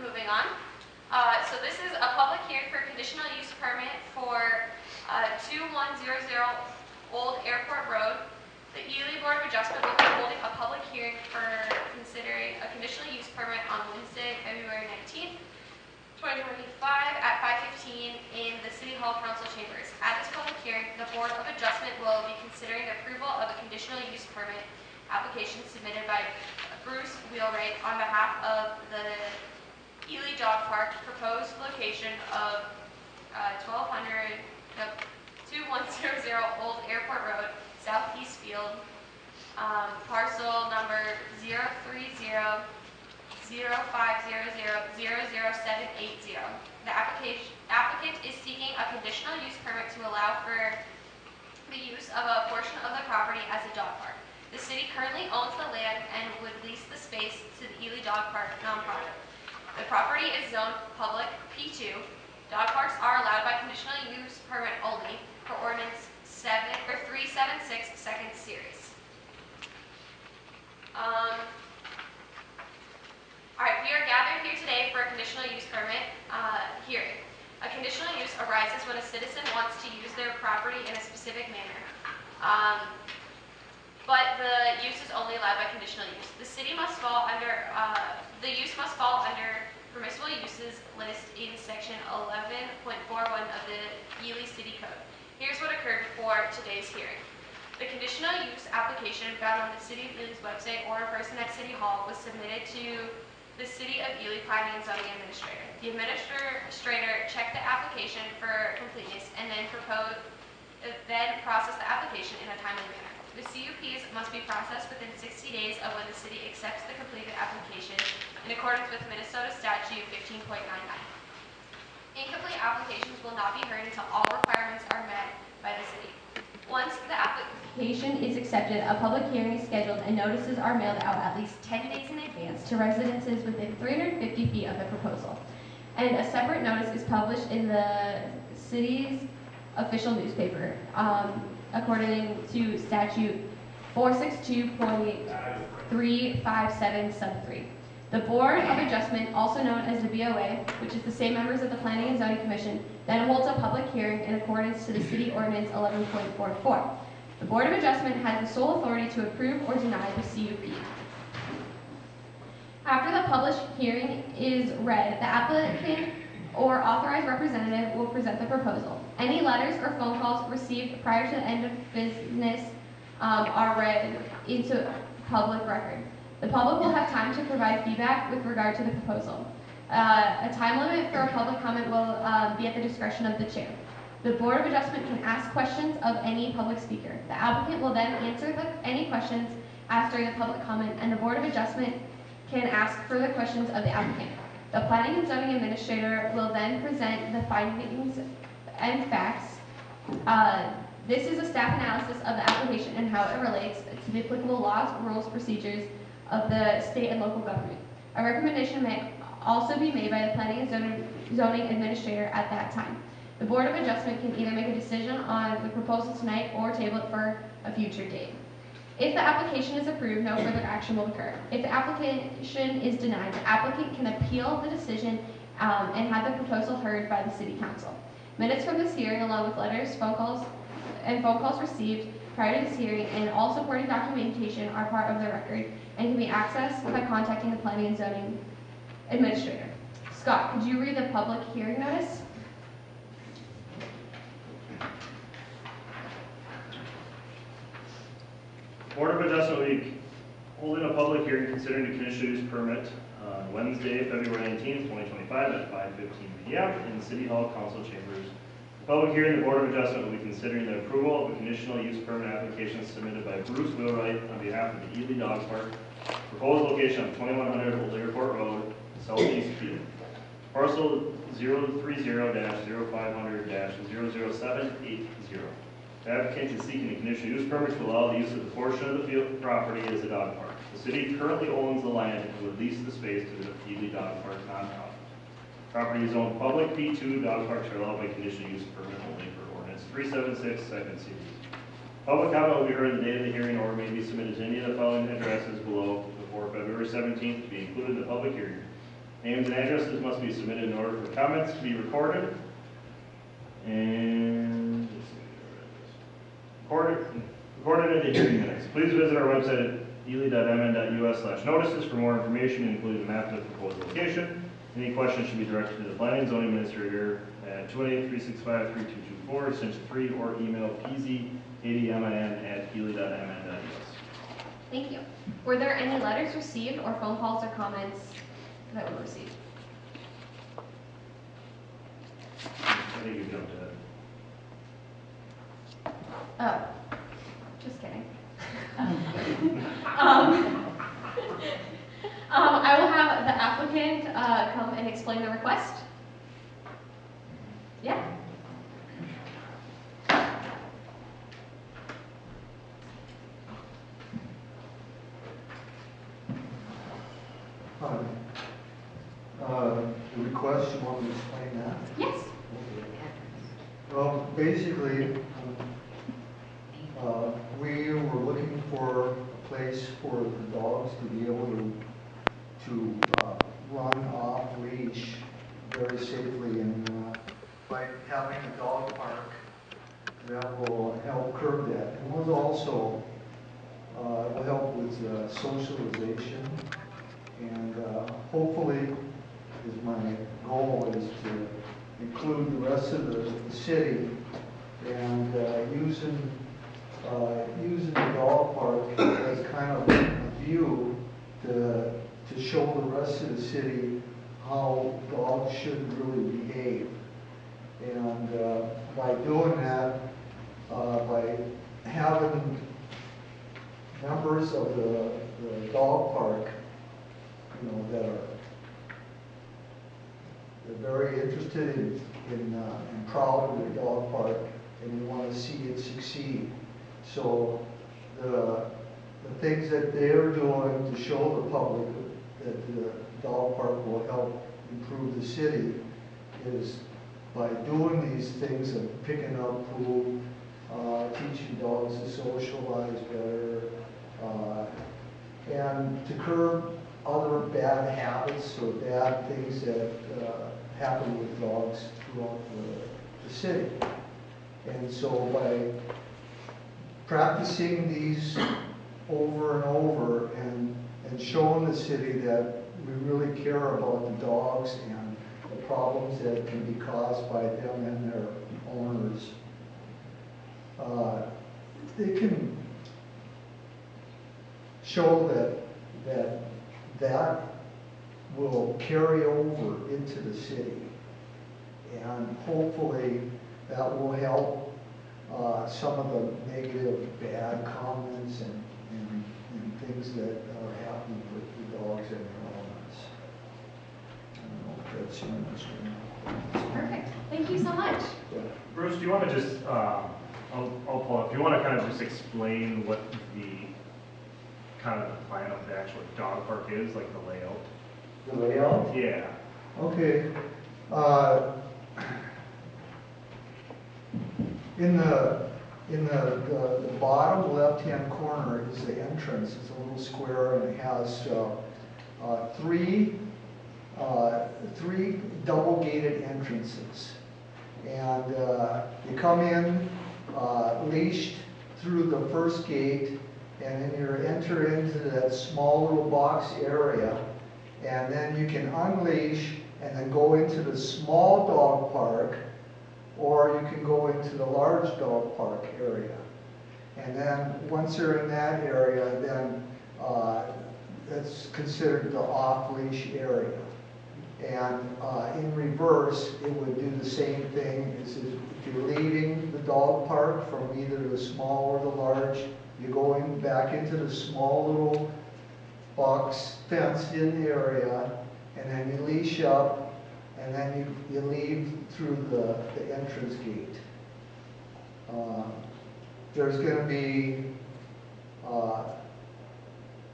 moving on. So this is a public hearing for conditional use permit for 2100 Old Airport Road. The Ely Board of Adjustment will be holding a public hearing for considering a conditional use permit on Wednesday, February 19th, 2025 at 5:15 in the City Hall Council Chambers. At this public hearing, the Board of Adjustment will be considering the approval of a conditional use permit application submitted by Bruce Wheelright on behalf of the Ely Dog Park, proposed location of 2100 Old Airport Road, Southeast Field, parcel number 0300500000780. The applicant is seeking a conditional use permit to allow for the use of a portion of the property as a dog park. The city currently owns the land and would lease the space to the Ely Dog Park nonprofit. The property is zoned public P2. Dog parks are allowed by conditional use permit only for ordinance 376 second series. Alright, we are gathered here today for a conditional use permit hearing. A conditional use arises when a citizen wants to use their property in a specific manner. But the use is only allowed by conditional use. The city must fall under, the use must fall under permissible uses list in section 11.41 of the Ely City Code. Here's what occurred before today's hearing. The conditional use application found on the City of Ely's website or in person at City Hall was submitted to the City of Ely Planning and Zoning Administrator. The administrator checked the application for completeness and then processed the application in a timely manner. The CUPs must be processed within 60 days of when the city accepts the completed application in accordance with Minnesota Statute 15.99. Incomplete applications will not be heard until all requirements are met by the city. Once the application is accepted, a public hearing is scheduled and notices are mailed out at least 10 days in advance to residences within 350 feet of the proposal. And a separate notice is published in the city's official newspaper, according to statute 462.357 sub 3. The Board of Adjustment, also known as the BOA, which is the same members of the Planning and Zoning Commission, then holds a public hearing in accordance to the City Ordinance 11.44. The Board of Adjustment has the sole authority to approve or deny the CUP. After the published hearing is read, the applicant or authorized representative will present the proposal. Any letters or phone calls received prior to the end of business are read into public record. The public will have time to provide feedback with regard to the proposal. A time limit for a public comment will be at the discretion of the chair. The Board of Adjustment can ask questions of any public speaker. The applicant will then answer any questions asked during the public comment, and the Board of Adjustment can ask further questions of the applicant. The Planning and Zoning Administrator will then present the findings and facts. This is a staff analysis of the application and how it relates to the applicable laws, rules, procedures of the state and local government. A recommendation may also be made by the Planning and Zoning Administrator at that time. The Board of Adjustment can either make a decision on the proposal tonight or table it for a future date. If the application is approved, no further action will occur. If the application is denied, the applicant can appeal the decision and have the proposal heard by the City Council. Minutes from this hearing, along with letters, phone calls received prior to this hearing, and all supporting documentation are part of the record and can be accessed by contacting the Planning and Zoning Administrator. Scott, could you read the public hearing notice? Board of Adjustment will be holding a public hearing considering the conditional use permit on Wednesday, February 19th, 2025 at 5:15 p.m. in the City Hall Council Chambers. The public hearing, the Board of Adjustment will be considering the approval of a conditional use permit application submitted by Bruce Wheelright on behalf of the Ely Dog Park, proposed location of 2100 Old Airport Road, Southeast Field, parcel 030-0500-00780. The applicant is seeking a conditional use permit to allow the use of the portion of the field property as a dog park. The city currently owns the land and would lease the space to the Ely Dog Park nonprofit. Property is owned public P2. Dog parks are allowed by conditional use permit only for ordinance 376 second series. Public comment will be heard the day of the hearing or may be submitted to any of the following addresses below before February 17th to be included in the public hearing. Names and addresses must be submitted in order for comments to be recorded. And recorded at the hearing minutes. Please visit our website at ely.mn.us/notices for more information, including a map of the proposed location. Any questions should be directed to the planning and zoning administrator at 218-365-3224, extension 3, or email pz80mn@ely.mn.us. Thank you. Were there any letters received or phone calls or comments that were received? I think you jumped ahead. Oh, just kidding. I will have the applicant come and explain the request. Yeah. Hi. The request, you want me to explain that? Yes. Well, basically, we were looking for a place for the dogs to be able to run off leash very safely, and by having a dog park, that will help curb that. And will also will help with socialization, and hopefully, is my goal is to include the rest of the city, and using the dog park as kind of a view to show the rest of the city how dogs should really behave. And by doing that, by having members of the dog park, you know, that are they're very interested in proud of their dog park, and we want to see it succeed. So the things that they're doing to show the public that the dog park will help improve the city is by doing these things and picking up poop, teaching dogs to socialize better, and to curb other bad habits or bad things that happen with dogs throughout the city. And so by practicing these over and over and showing the city that we really care about the dogs and the problems that can be caused by them and their owners, they can show that will carry over into the city, and hopefully that will help some of the negative bad comments and things that are happening with the dogs and their owners. I don't know if that's your understanding. Perfect. Thank you so much. Yeah. Bruce, do you want to just, I'll pull up, do you want to kind of just explain what the kind of the plan of the actual dog park is, like the layout? The layout? Yeah. Okay. In the bottom left-hand corner is the entrance. It's a little square, and it has three double-gated entrances. And you come in leashed through the first gate, and then you enter into that small little box area, and then you can unleash and then go into the small dog park, or you can go into the large dog park area. And then once you're in that area, then that's considered the off-leash area. And in reverse, it would do the same thing. As if you're leaving the dog park from either the small or the large, you go back into the small little box fenced-in area, and then you leash up, and then you leave through the entrance gate. There's going to be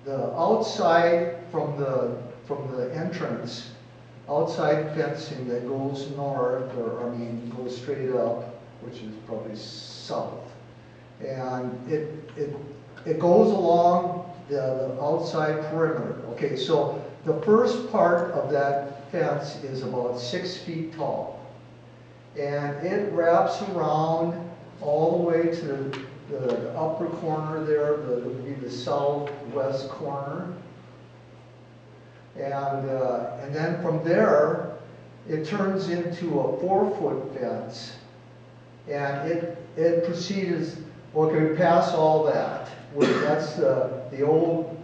the outside from the entrance, outside fencing that goes north, or goes straight up, which is probably south, and it goes along the outside perimeter. Okay, so the first part of that fence is about 6 feet tall. And it wraps around all the way to the upper corner there, that would be the southwest corner. And then from there, it turns into a 4-foot fence. And it proceeds, okay, past all that, that's the old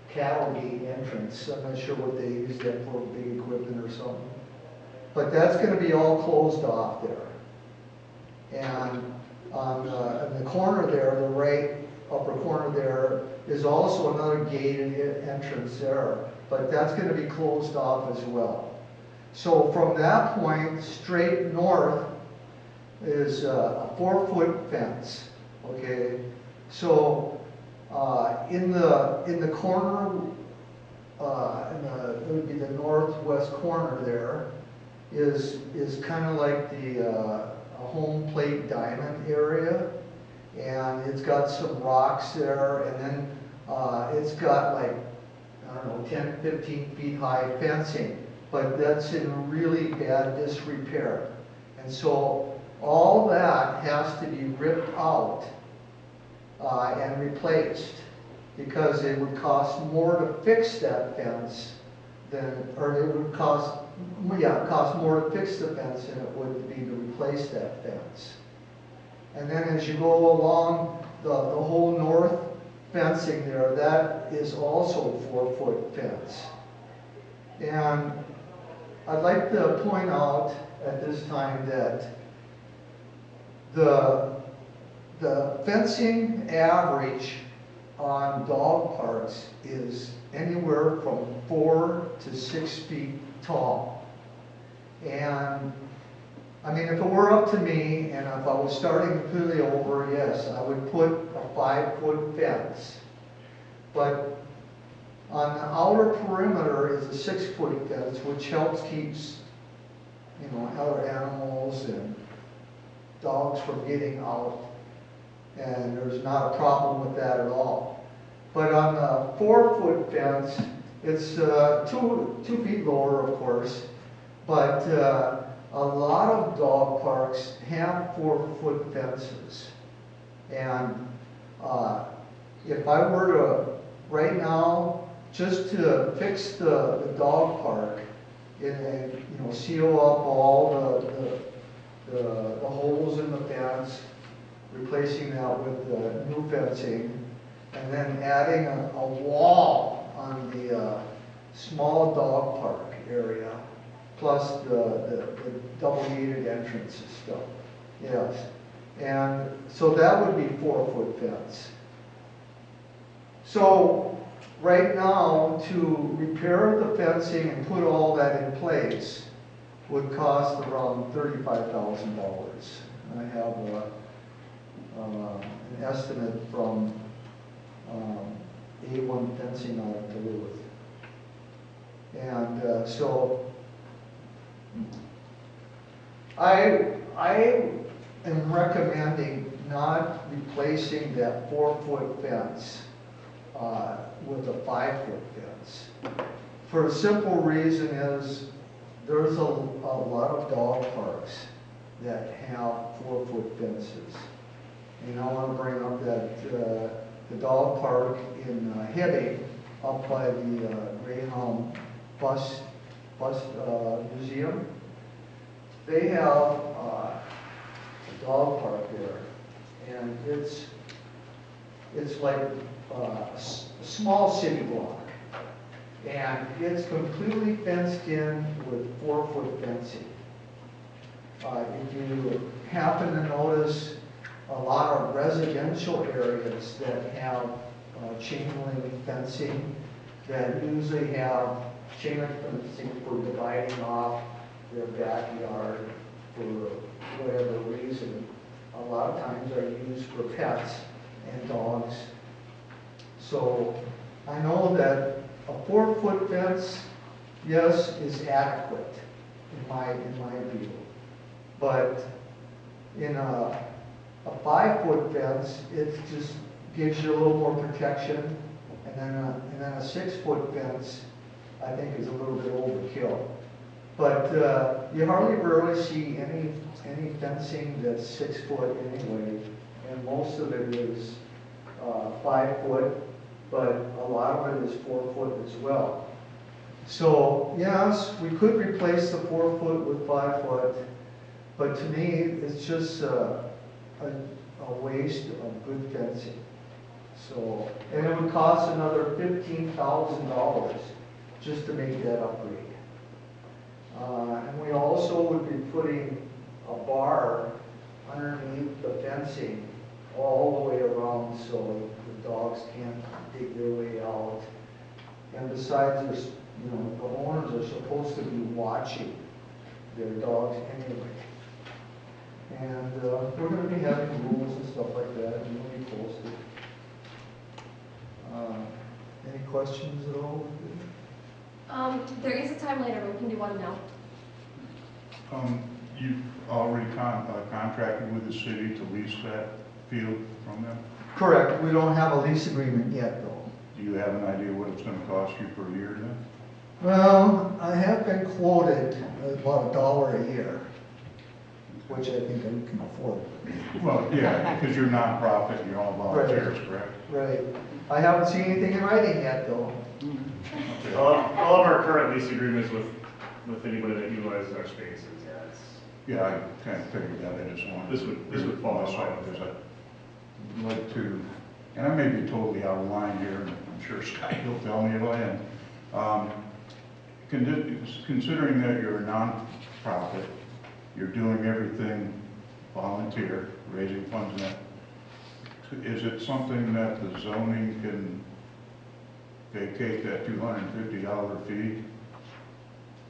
cattle gate entrance. I'm not sure what they use that for, big equipment or something. But that's going to be all closed off there. And on the corner there, the right upper corner there, is also another gated entrance there. But that's going to be closed off as well. So from that point, straight north is a 4-foot fence. Okay, so in the corner, it would be the northwest corner there, is kind of like the home plate diamond area, and it's got some rocks there, and then it's got like, I don't know, 10, 15 feet high fencing, but that's in really bad disrepair. And so all that has to be ripped out and replaced, because it would cost more to fix that fence cost more to fix the fence than it would be to replace that fence. And then as you go along the whole north fencing there, that is also a 4-foot fence. And I'd like to point out at this time that the fencing average on dog parks is anywhere from 4 to 6 feet tall. And I mean, if it were up to me, and if I was starting completely over, yes, I would put a 5-foot fence. But on the outer perimeter is a 6-foot fence, which helps keeps, other animals and dogs from getting out. And there's not a problem with that at all. But on the 4-foot fence, it's 2 feet lower, of course, but a lot of dog parks have 4-foot fences. And if I were to, right now, just to fix the dog park and seal up all the holes in the fence, replacing that with new fencing, and then adding a wall on the small dog park area, plus the double gated entrance and stuff. Yes. And so that would be 4-foot fence. So right now, to repair the fencing and put all that in place would cost around $35,000. I have an estimate from A1 Fencing out of Duluth. And so I am recommending not replacing that 4-foot fence with a 5-foot fence. For a simple reason is there's a lot of dog parks that have 4-foot fences. And I want to bring up that the dog park in Hibbing, up by the Greyhound bus museum, they have a dog park there, and it's like a small city block, and it's completely fenced in with 4-foot fencing. If you happen to notice a lot of residential areas that have chain link fencing, that usually have chain link fencing for dividing off their backyard for whatever reason, a lot of times are used for pets and dogs. So I know that a 4-foot fence, yes, is adequate in my view. But in a 5-foot fence, it just gives you a little more protection, and then a 6-foot fence, I think, is a little bit overkill. But you hardly rarely see any fencing that's 6 foot anyway, and most of it is 5 foot, but a lot of it is 4 foot as well. So yes, we could replace the 4 foot with 5 foot, but to me, it's just a waste of good fencing. So, and it would cost another $15,000 just to make that upgrade. And we also would be putting a bar underneath the fencing all the way around so the dogs can't dig their way out. And besides, there's, the owners are supposed to be watching their dogs anyway. And we're going to be having rules and stuff like that, and we'll be posted. Any questions at all? There is a time later, but we can do one now. You've already contracted with the city to lease that field from them? Correct. We don't have a lease agreement yet, though. Do you have an idea what it's going to cost you per year then? Well, I have been quoted about $1 a year, which I think I can afford. Well, yeah, because you're nonprofit, you're all volunteers, correct? Right. I haven't seen anything in writing yet, though. Okay. All of our current lease agreements with anybody that utilizes our spaces, yeah, it's, Yeah, I kind of figured that. I just wanted. This would fall in line with because I'd like to, and I may be totally out of line here, and I'm sure Scott will tell me if I am. Considering that you're a non-profit, you're doing everything volunteer, raising funds and that, is it something that the zoning can vacate that $250 fee,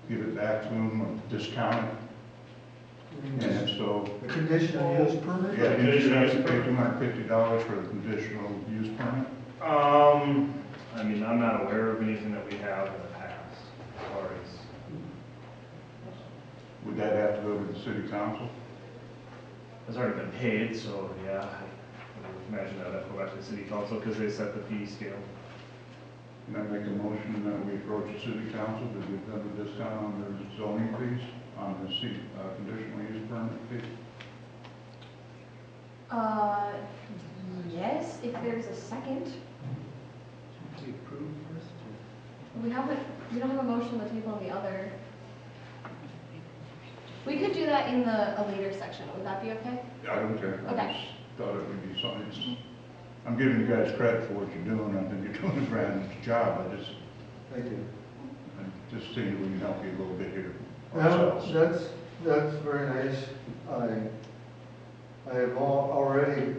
give it back to them, or discount it? And so, The conditional use permit? yeah, you just have to pay $250 for the conditional use permit? I mean, I'm not aware of anything that we have in the past, as far as, Would that have to go to the city council? it's already been paid, so yeah, I would imagine that would have to go back to the city council, because they set the fee scale. Can I make a motion that we approach the city council to give them a discount on their zoning fees, on the conditional use permit fee? Yes, if there's a second. We don't have a motion on the table on the other. We could do that in a later section. Would that be okay? I don't care. I Okay. just thought it would be something. I'm giving you guys credit for what you're doing. I think you're doing a grand job. Thank you. I just think we can help you a little bit here Well, ourselves. that's very nice. I have already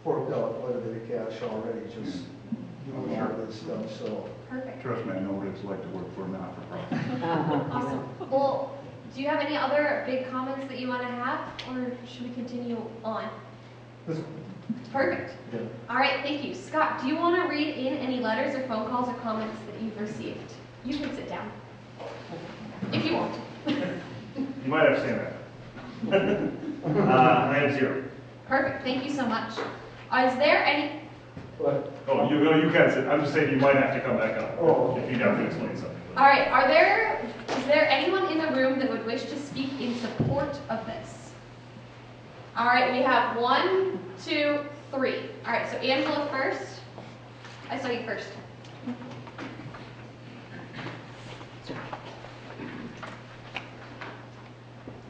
forked out quite a bit of cash already, just doing all this stuff, so. Perfect. Trust me, I know what it's like to work for a not-for-profit. Awesome. Well, do you have any other big comments that you want to have, or should we continue on? This- Perfect. yeah. All right, thank you. Scott, do you want to read in any letters or phone calls or comments that you've received? You can sit down. If you want. You might have seen that. I have 0. Perfect, thank you so much. Is there any, But, Oh, you can sit, I'm just saying you might have to come back up, Oh. if you have to explain something. all right, is there anyone in the room that would wish to speak in support of this? All right, we have 1, 2, 3. All right, so Angela first. I saw you first.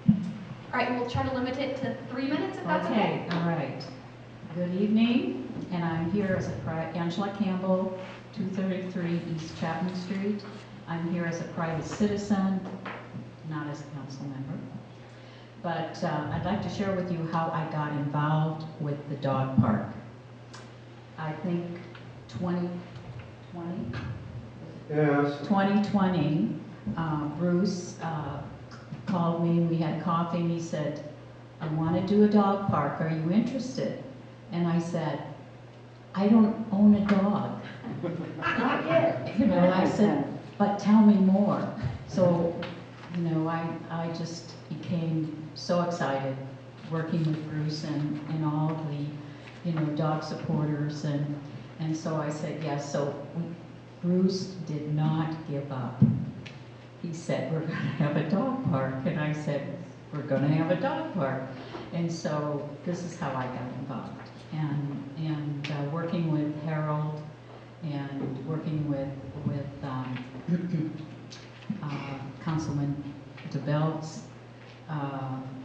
All right, and we'll try to limit it to 3 minutes if that's okay. Okay, all right. Good evening, and I'm here as Angela Campbell, 233 East Chapman Street. I'm here as a private citizen, not as a council member. But I'd like to share with you how I got involved with the dog park. I think 2020, Bruce called me, we had coffee, and he said, I want to do a dog park, are you interested? And I said, I don't own a dog. Not yet. You know, I said, but tell me more. So, you know, I just became so excited working with Bruce and all the, you know, dog supporters, and so I said yes. So Bruce did not give up. he said, we're going to have a dog park. And I said, we're going to have a dog park. And so this is how I got involved. And working with Harold and working with Councilman DeBeltz,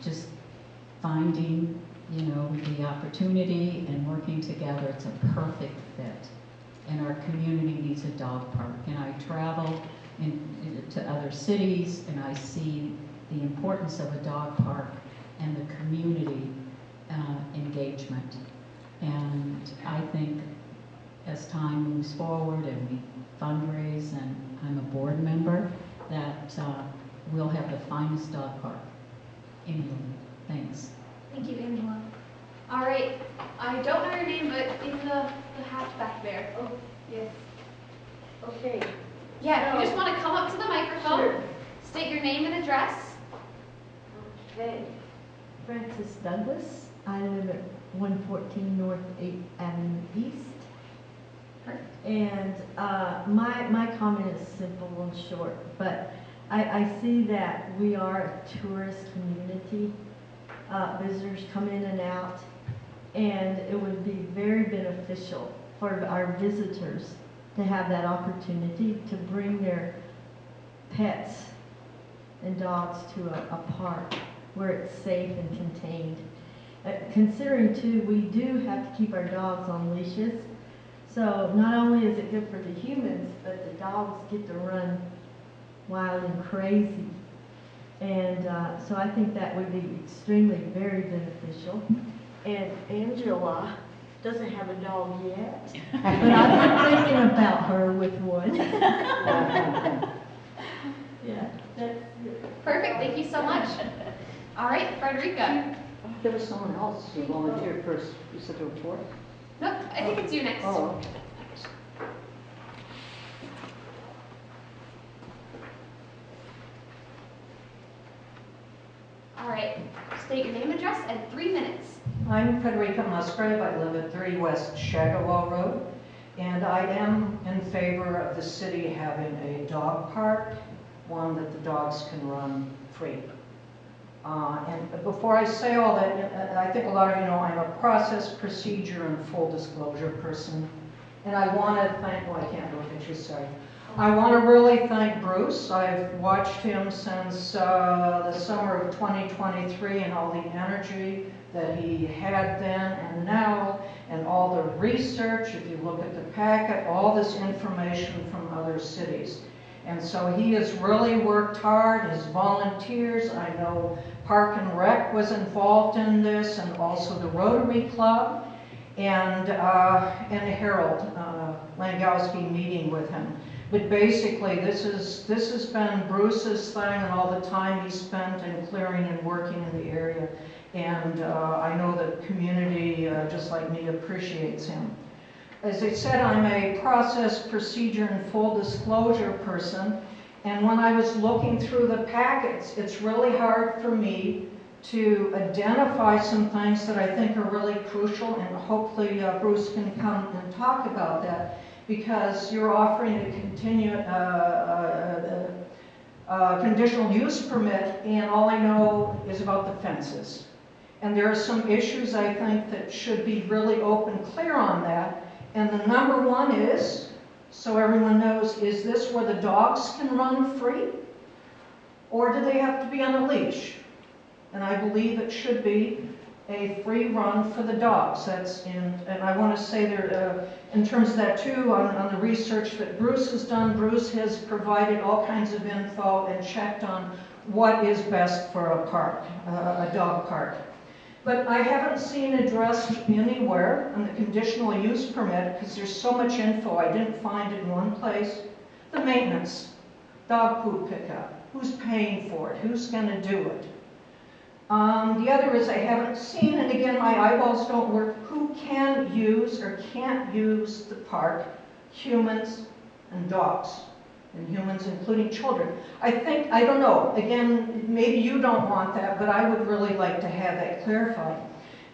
just finding, the opportunity and working together. It's a perfect fit. And our community needs a dog park. And I travel to other cities and I see the importance of a dog park and the community engagement. And I think as time moves forward and we fundraise, and I'm a board member, that we'll have the finest dog park in England. Thanks. Thank you, Angela. All right, I don't know your name, but in the hat back there. Oh, yes. Okay. Yeah, if you just want to come up to the microphone, Sure. state your name and address. Okay. Frances Douglas. I live at 114 North 8th Avenue East. Perfect. And my comment is simple and short, but I see that we are a tourist community. Visitors come in and out, and it would be very beneficial for our visitors to have that opportunity to bring their pets and dogs to a park where it's safe and contained. Considering too, we do have to keep our dogs on leashes. So not only is it good for the humans, but the dogs get to run wild and crazy. And so I think that would be extremely very beneficial. And Angela doesn't have a dog yet, but I've been thinking about her with one. Yeah, that's it. Perfect, thank you so much. All right, Frederica. There was someone else who volunteered first. You said there were four? Nope, I think it's you next. Oh, okay. All right, state your name, address, and 3 minutes. I'm Frederica Musgrave. I live at 30 West Shagawal Road, and I am in favor of the city having a dog park, one that the dogs can run free. And before I say all that, I think a lot of you know I'm a process, procedure, and full disclosure person. And I want to thank, I can't do a picture, sorry. I want to really thank Bruce. I've watched him since the summer of 2023 and all the energy that he had then and now, and all the research, if you look at the packet, all this information from other cities. And so he has really worked hard, his volunteers. I know Park and Rec was involved in this, and also the Rotary Club, and Harold Langowski meeting with him. But basically, this has been Bruce's thing, and all the time he spent in clearing and working in the area. And I know the community, just like me, appreciates him. As I said, I'm a process, procedure, and full disclosure person. And when I was looking through the packets, it's really hard for me to identify some things that I think are really crucial, and hopefully Bruce can come and talk about that, because you're offering a conditional use permit, and all I know is about the fences. And there are some issues I think that should be really open, clear on that. And the number one is, so everyone knows, is this where the dogs can run free? Or do they have to be on a leash? And I believe it should be a free run for the dogs. And I want to say there, in terms of that too, on the research that Bruce has done, Bruce has provided all kinds of info and checked on what is best for a park, a dog park. But I haven't seen addressed anywhere on the conditional use permit, because there's so much info, I didn't find it in one place. The maintenance, dog poop pickup, who's paying for it, who's going to do it? The other is I haven't seen, and again my eyeballs don't work, who can use or can't use the park, humans and dogs. And humans, including children. I don't know, again, maybe you don't want that, but I would really like to have that clarified.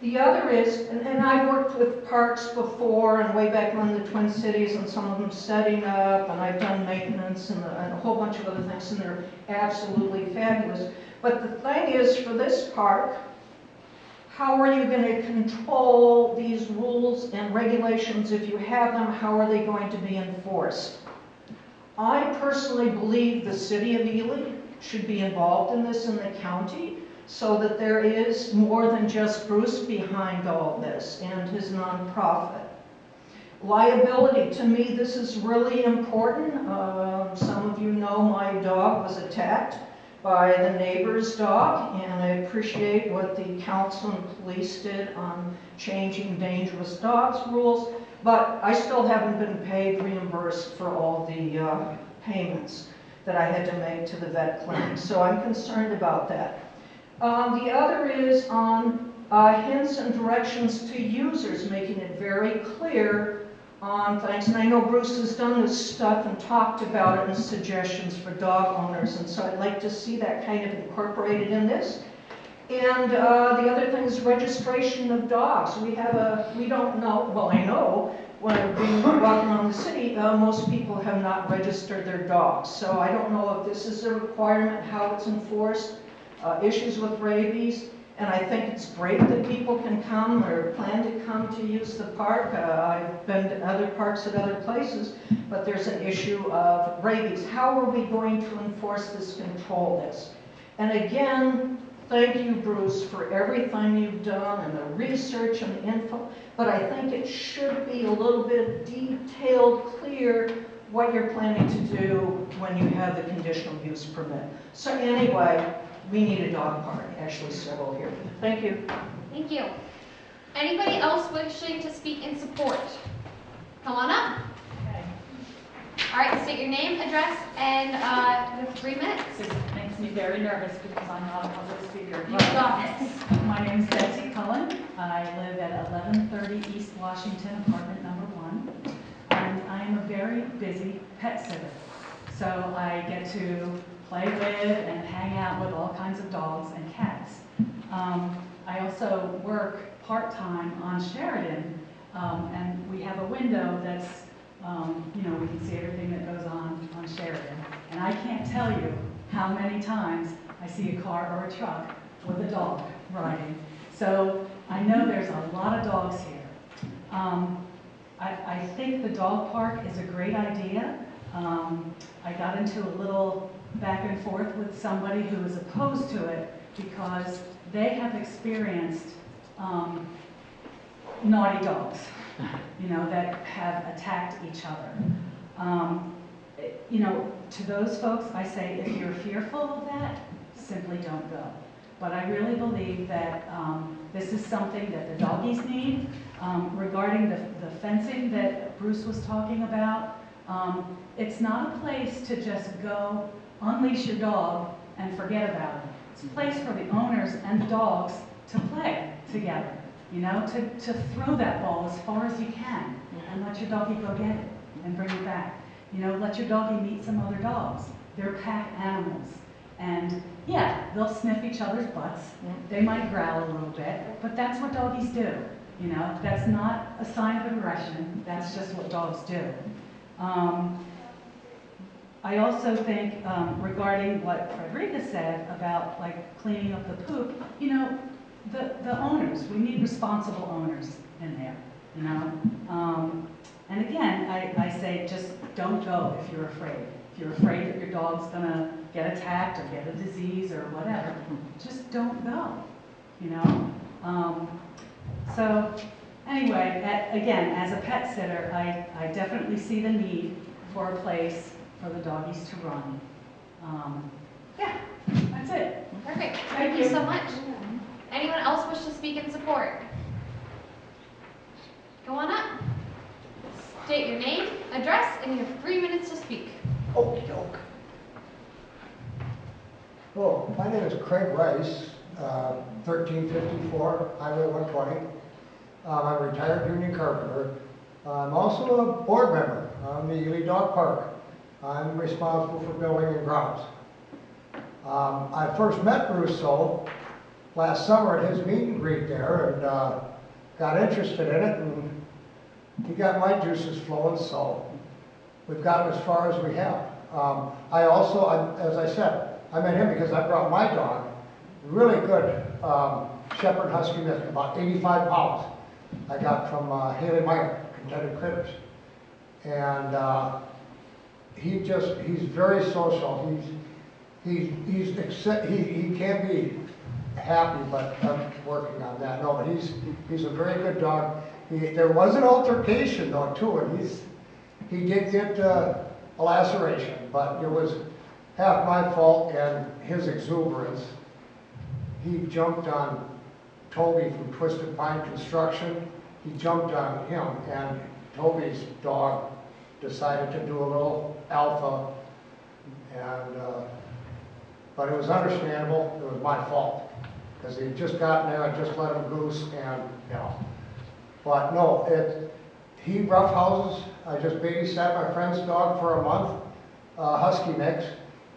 The other is, and I worked with parks before and way back when in the Twin Cities and some of them setting up, and I've done maintenance and a whole bunch of other things, and they're absolutely fabulous. But the thing is, for this park, how are you going to control these rules and regulations if you have them? How are they going to be enforced? I personally believe the city of Ely should be involved in this in the county, so that there is more than just Bruce behind all this and his nonprofit. Liability, to me, this is really important. Some of you know my dog was attacked by the neighbor's dog, and I appreciate what the council and police did on changing dangerous dogs rules, but I still haven't been paid, reimbursed for all the payments that I had to make to the vet clinic, so I'm concerned about that. The other is on hints and directions to users, making it very clear on things. And I know Bruce has done this stuff and talked about it and suggestions for dog owners, and so I'd like to see that kind of incorporated in this. And the other thing is registration of dogs. We don't know, well, I know, when I've been walking around the city, most people have not registered their dogs. So I don't know if this is a requirement, how it's enforced. Issues with rabies, and I think it's great that people can come or plan to come to use the park. I've been to other parks at other places, but there's an issue of rabies. How are we going to enforce this, control this? And again, thank you, Bruce, for everything you've done and the research and the info, but I think it should be a little bit detailed, clear what you're planning to do when you have the conditional use permit. So anyway, we need a dog park, actually several here. Thank you. Thank you. Anybody else wishing to speak in support? Come on up. Okay. All right, state your name, address, and you have 3 minutes. This makes me very nervous because I'm not a public speaker. You got this. My name is Betsy Cullen. I live at 1130 East Washington, apartment number 1. And I am a very busy pet sitter. So I get to play with and hang out with all kinds of dogs and cats. I also work part-time on Sheridan, and we have a window that's, we can see everything that goes on Sheridan. And I can't tell you how many times I see a car or a truck with a dog riding. So I know there's a lot of dogs here. I think the dog park is a great idea. I got into a little back and forth with somebody who is opposed to it because they have experienced naughty dogs, that have attacked each other. To those folks, I say, if you're fearful of that, simply don't go. But I really believe that this is something that the doggies need. Regarding the fencing that Bruce was talking about, it's not a place to just go unleash your dog and forget about it. It's a place for the owners and the dogs to play together, to throw that ball as far as you can and let your doggy go get it and bring it back. Let your doggy meet some other dogs. They're pack animals. And yeah, they'll sniff each other's butts. They might growl a little bit, but that's what doggies do. That's not a sign of aggression. That's just what dogs do. I also think regarding what Frederica said about cleaning up the poop, the owners, we need responsible owners in there, and again, I say just don't go if you're afraid. If you're afraid that your dog's gonna get attacked or get a disease or whatever, just don't go, So anyway, again, as a pet sitter, I definitely see the need for a place for the doggies to run. Yeah, that's it. Perfect. Thank you so much. Anyone else wish to speak in support? Go on up. State your name, address, and you have 3 minutes to speak. Okey doke. Hello, my name is Craig Rice, 1354 Highway 120. I'm a retired union carpenter. I'm also a board member on the Ely Dog Park. I'm responsible for building and grounds. I first met Bruce last summer at his meet and greet there and got interested in it, and he got my juices flowing, so we've gotten as far as we have. I also, as I said, I met him because I brought my dog, really good Shepherd Husky mix, about 85 pounds. I got from Haley Meyer, Contented Critters. And he's very social. He can't be happy, but I'm working on that. No, but he's a very good dog. There was an altercation though too, and he did get a laceration, but it was half my fault and his exuberance. He jumped on Toby from Twisted Pine Construction. He jumped on him, and Toby's dog decided to do a little alpha, and but it was understandable. It was my fault because he had just gotten there. I just let him loose, and you know. But no, he roughhouses. I just babysat my friend's dog for a month, Husky mix,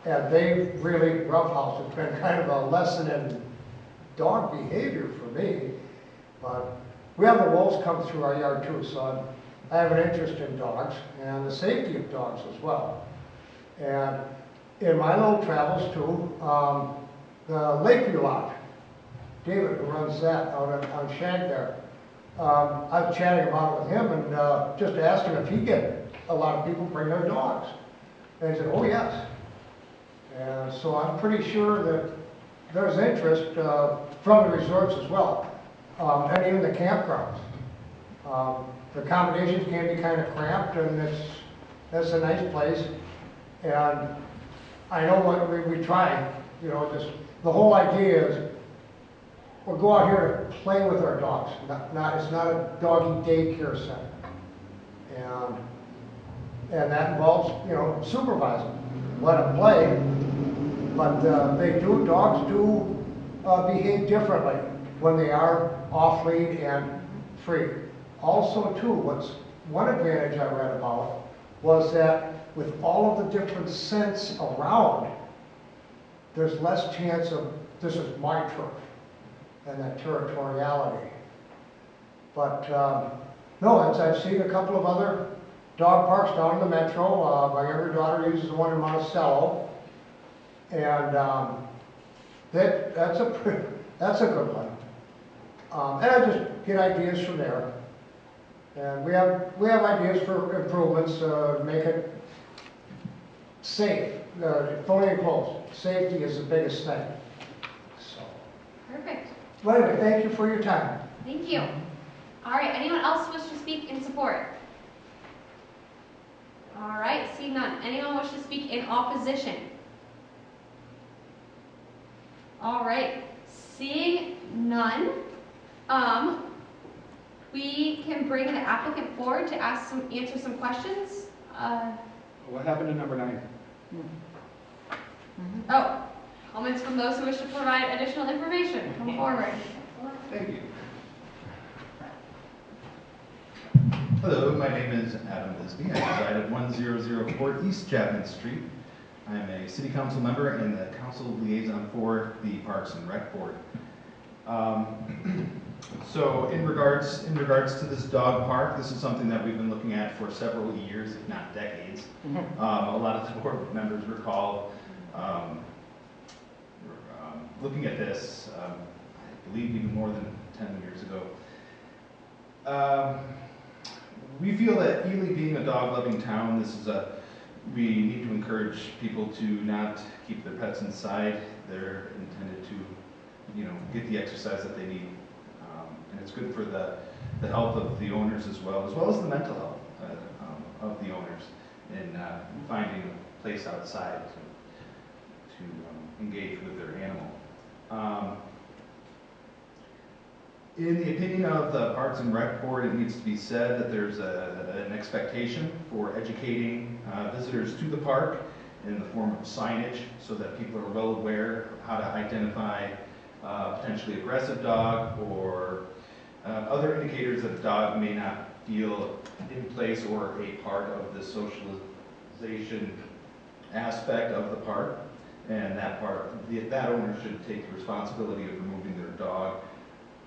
and they really roughhouse. It's been kind of a lesson in dog behavior for me. But we have the wolves come through our yard too, so I have an interest in dogs and the safety of dogs as well. And in my little travels too, the Lakeview Lodge, David, who runs that out on Shag there, I was chatting about it with him and just asked him if he get a lot of people bring their dogs. And he said, oh yes. And so I'm pretty sure that there's interest from the resorts as well, and even the campgrounds. The accommodations can be kind of cramped, and that's a nice place. And I know what we try, you know, just the whole idea is we'll go out here to play with our dogs. It's not a doggy daycare center. And that involves, you know, supervising, let them play. But dogs do behave differently when they are off lead and free. Also too, one advantage I read about was that with all of the different scents around, there's less chance of, this is my turf, and that territoriality. But no, I've seen a couple of other dog parks down in the metro. My younger daughter uses the one in Monticello, and that's a good one. And I just get ideas from there. And we have ideas for improvements, make it safe, fully enclosed. Safety is the biggest thing. So. Perfect. Well, anyway, thank you for your time. Thank you. All right, anyone else wish to speak in support? All right, seeing none. Anyone wish to speak in opposition? All right, seeing none, we can bring the applicant forward to answer some questions. What happened to number 9? Oh, comments from those who wish to provide additional information. Come forward. Thank you. Hello, my name is Adam Bisbee. I reside at 1004 East Chapman Street. I'm a city council member and the council liaison for the Parks and Rec Board. So in regards to this dog park, this is something that we've been looking at for several years, if not decades. A lot of the board members recall looking at this, I believe even more than 10 years ago. We feel that Ely being a dog-loving town, we need to encourage people to not keep their pets inside. They're intended to, you know, get the exercise that they need. And it's good for the health of the owners as well as the mental health of the owners in finding a place outside to engage with their animal. In the opinion of the Parks and Rec Board, it needs to be said that there's an expectation for educating visitors to the park in the form of signage so that people are well aware of how to identify a potentially aggressive dog or other indicators that a dog may not feel in place or a part of the socialization aspect of the park. And that owner should take the responsibility of removing their their dog.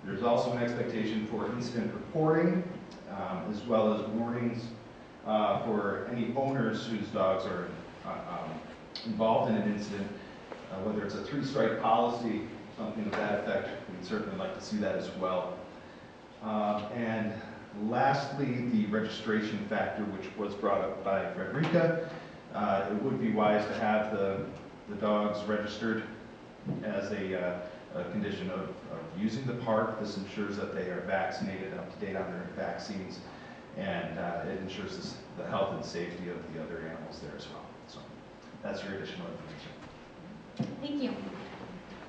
There's also an expectation for incident reporting, as well as warnings for any owners whose dogs are involved in an incident, whether it's a 3-strike policy, something to that effect. We'd certainly like to see that as well. And lastly, the registration factor, which was brought up by Frederica. It would be wise to have the dogs registered as a condition of using the park. This ensures that they are vaccinated, up to date on their vaccines, and it ensures the health and safety of the other animals there as well. So that's your additional information. Thank you.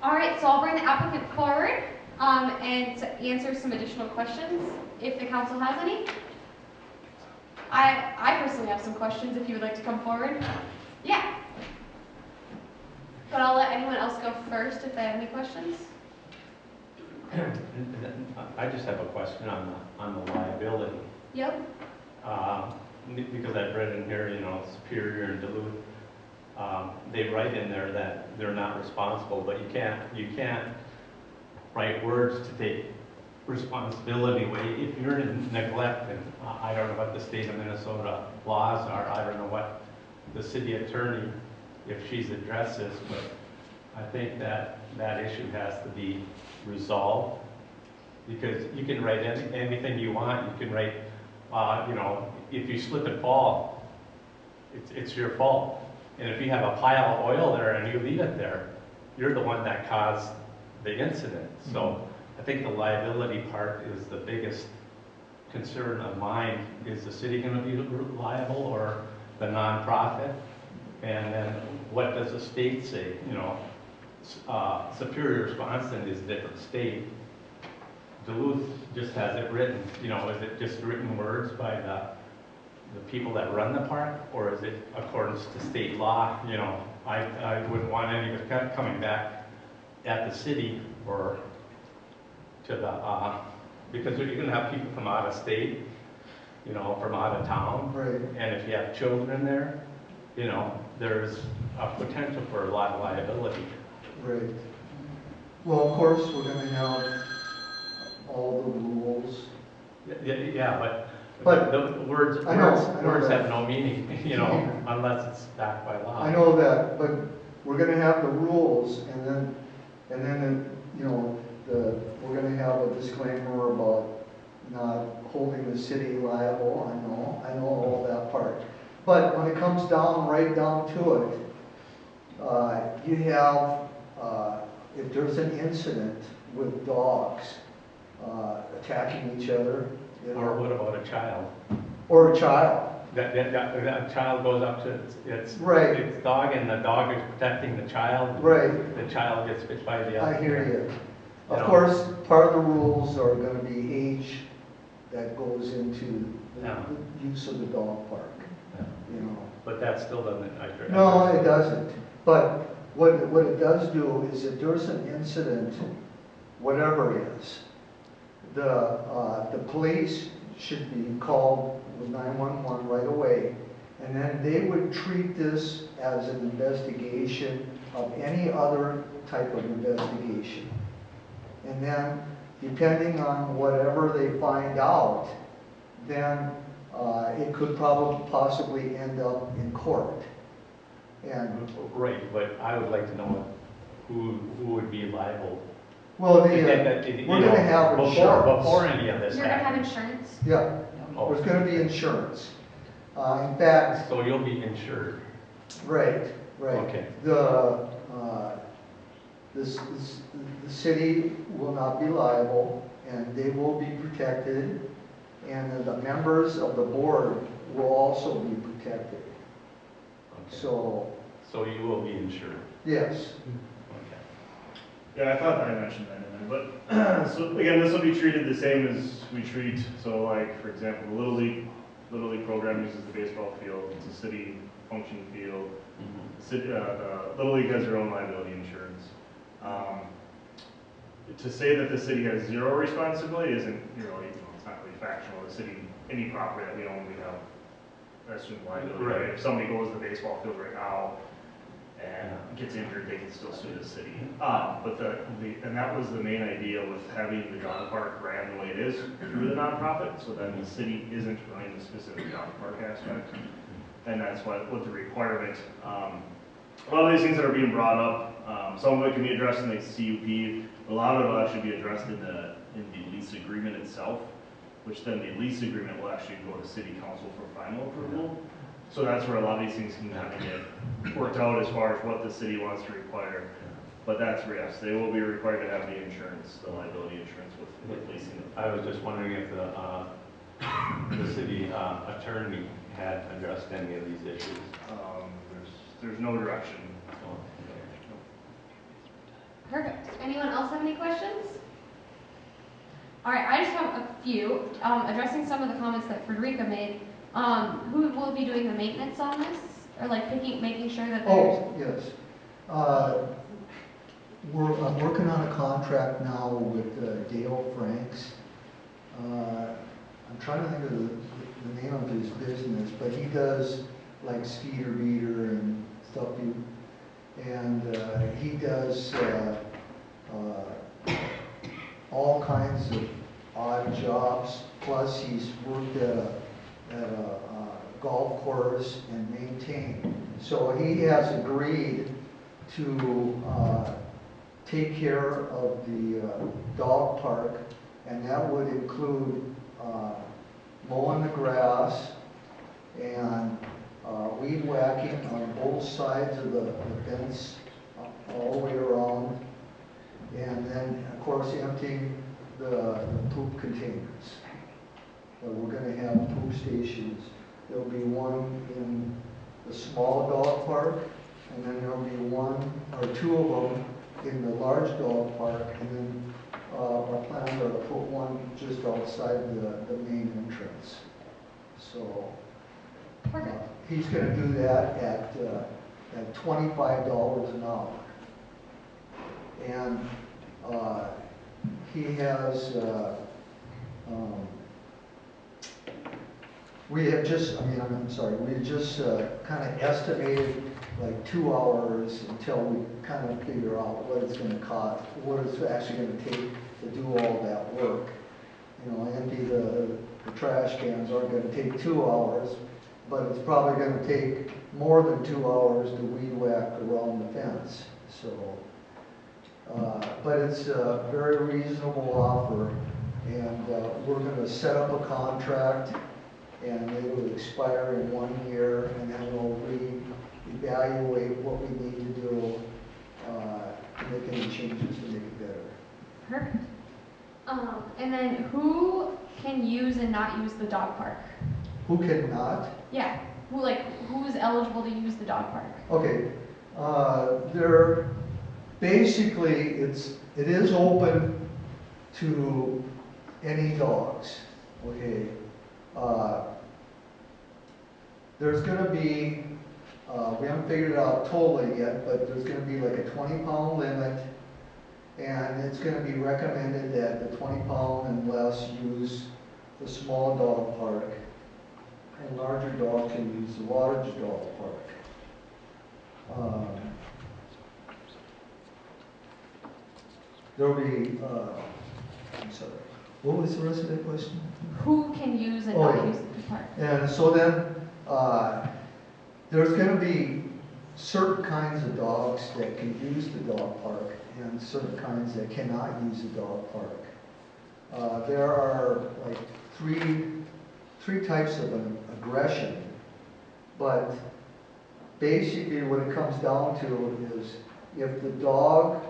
All right, so I'll bring the applicant forward and to answer some additional questions if the council has any. I personally have some questions if you would like to come forward. Yeah. But I'll let anyone else go first if they have any questions. I just have a question on the liability. Yep. Because I've read in here, you know, Superior and Duluth, they write in there that they're not responsible, but you can't write words to take responsibility away. If you're in neglect, and I don't know what the state of Minnesota laws are, I don't know what the city attorney, if she's addressed this, but I think that issue has to be resolved, because you can write anything you want. You can write, you know, if you slip and fall, it's your fault. And if you have a pile of oil there and you leave it there, you're the one that caused the incident. So I think the liability part is the biggest concern of mine. Is the city going to be liable, or the nonprofit? And then what does the state say? You know, Superior, Wisconsin is a different state. Duluth just has it written. You know, is it just written words by the people that run the park, or is it accordance to state law? You know, I wouldn't want any of it coming back at the city or to the, because you're going to have people from out of state, you know, from out of town. Right. And if you have children there, you know, there's a potential for a lot of liability. Right. Well, of course, we're going to have all the rules. Yeah, But the words I know words that. have no meaning, you know, unless it's backed by law. I know that, but we're going to have the rules, and then you know, we're going to have a disclaimer about not holding the city liable. I know all that part. But when it comes right down to it, you have, if there's an incident with dogs attacking each other, you know, Or what about a child? or a child. That child goes up to its dog, and the dog is protecting the child. Right. The child gets bit by the other. I hear you. Of course, part of the rules are going to be age that goes into the use of the dog park. Yeah. You know. But that still doesn't. No, it doesn't. But what it does do is if there's an incident, whatever it is, the police should be called with 911 right away, and then they would treat this as an investigation of any other type of investigation. And then, depending on whatever they find out, then it could possibly end up in court. And right, but I would like to know who would be liable. well, we're going to have insurance. Before any of this You're going to have happens. insurance? Yeah, there's going to be insurance. In fact, So you'll be insured. right. Okay. The city will not be liable, and they will be protected, and the members of the board will also be protected. Okay. So you will be insured. yes. Okay. Yeah, I thought I mentioned that in there, but so again, this will be treated the same as we treat, so like, for example, the Little League program uses the baseball field, it's a city function field. Little League has their own liability insurance. To say that the city has zero responsibility isn't really, it's not really factual. The city, any property that we own, we have assumed liability. Right. If somebody goes to the baseball field right now, and gets injured, they can still sue the city. And that was the main idea with having the dog park ran the way it is through the nonprofit, so then the city isn't running the specific dog park aspect. And that's what the requirement, a lot of these things that are being brought up, some of it can be addressed in the CUP, a lot of it should be addressed in the lease agreement itself, which then the lease agreement will actually go to city council for final approval. So that's where a lot of these things can kind of get worked out as far as what the city wants to require. But that's where, yes, they will be required to have the insurance, the liability insurance with leasing them. I was just wondering if the city attorney had addressed any of these issues. There's no direction. Perfect. Anyone else have any questions? All right, I just have a few. Addressing some of the comments that Frederica made, who will be doing the maintenance on this? Or like making sure that there's... Oh, yes. I'm working on a contract now with Dale Franks. I'm trying to think of the name of his business, but he does like Skeeter Beater and stuff. He does all kinds of odd jobs. Plus, he's worked at a golf course and maintained. So he has agreed to take care of the dog park, and that would include mowing the grass and weed whacking on both sides of the fence all the way around, and then of course emptying the poop containers. We're going to have poop stations. There'll be one in the small dog park, and then there'll be one or two of them in the large dog park, and then our plans are to put one just outside the main entrance. So he's going to do that at $25 an hour. And he has, we have just, we just kind of estimated like 2 hours until we kind of figure out what it's going to cost, what it's actually going to take to do all that work. You know, empty the trash cans aren't going to take 2 hours, but it's probably going to take more than 2 hours to weed whack around the fence. So, but it's a very reasonable offer, and we're going to set up a contract, and it will expire in 1 year, and then we'll reevaluate what we need to do to make any changes to make it better. Perfect. And then who can use and not use the dog park? Who cannot? Yeah. Who's eligible to use the dog park? Okay. Basically, it is open to any dogs. Okay. There's going to be, we haven't figured it out totally yet, but there's going to be like a 20-pound limit, and it's going to be recommended that the 20-pound and less use the small dog park, and larger dogs can use the large dog park. There'll be, I'm sorry, what was the rest of that question? Who can use and not use the park? And so then, there's going to be certain kinds of dogs that can use the dog park and certain kinds that cannot use the dog park. There are like three types of aggression, but basically what it comes down to is if the dog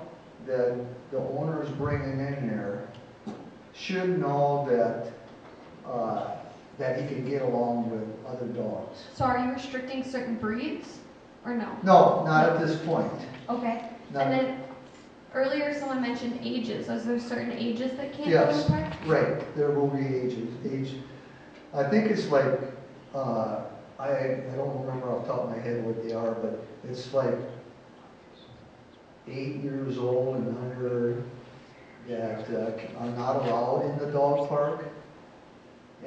that the owner is bringing in there should know that he can get along with other dogs. So are you restricting certain breeds or no? No, not at this point. Okay. Not and then earlier someone mentioned ages. Is there certain ages that can't yes, be in the park? right. There will be ages. I think it's like, I don't remember off the top of my head what they are, but it's like 8 years old and under that are not allowed in the dog park.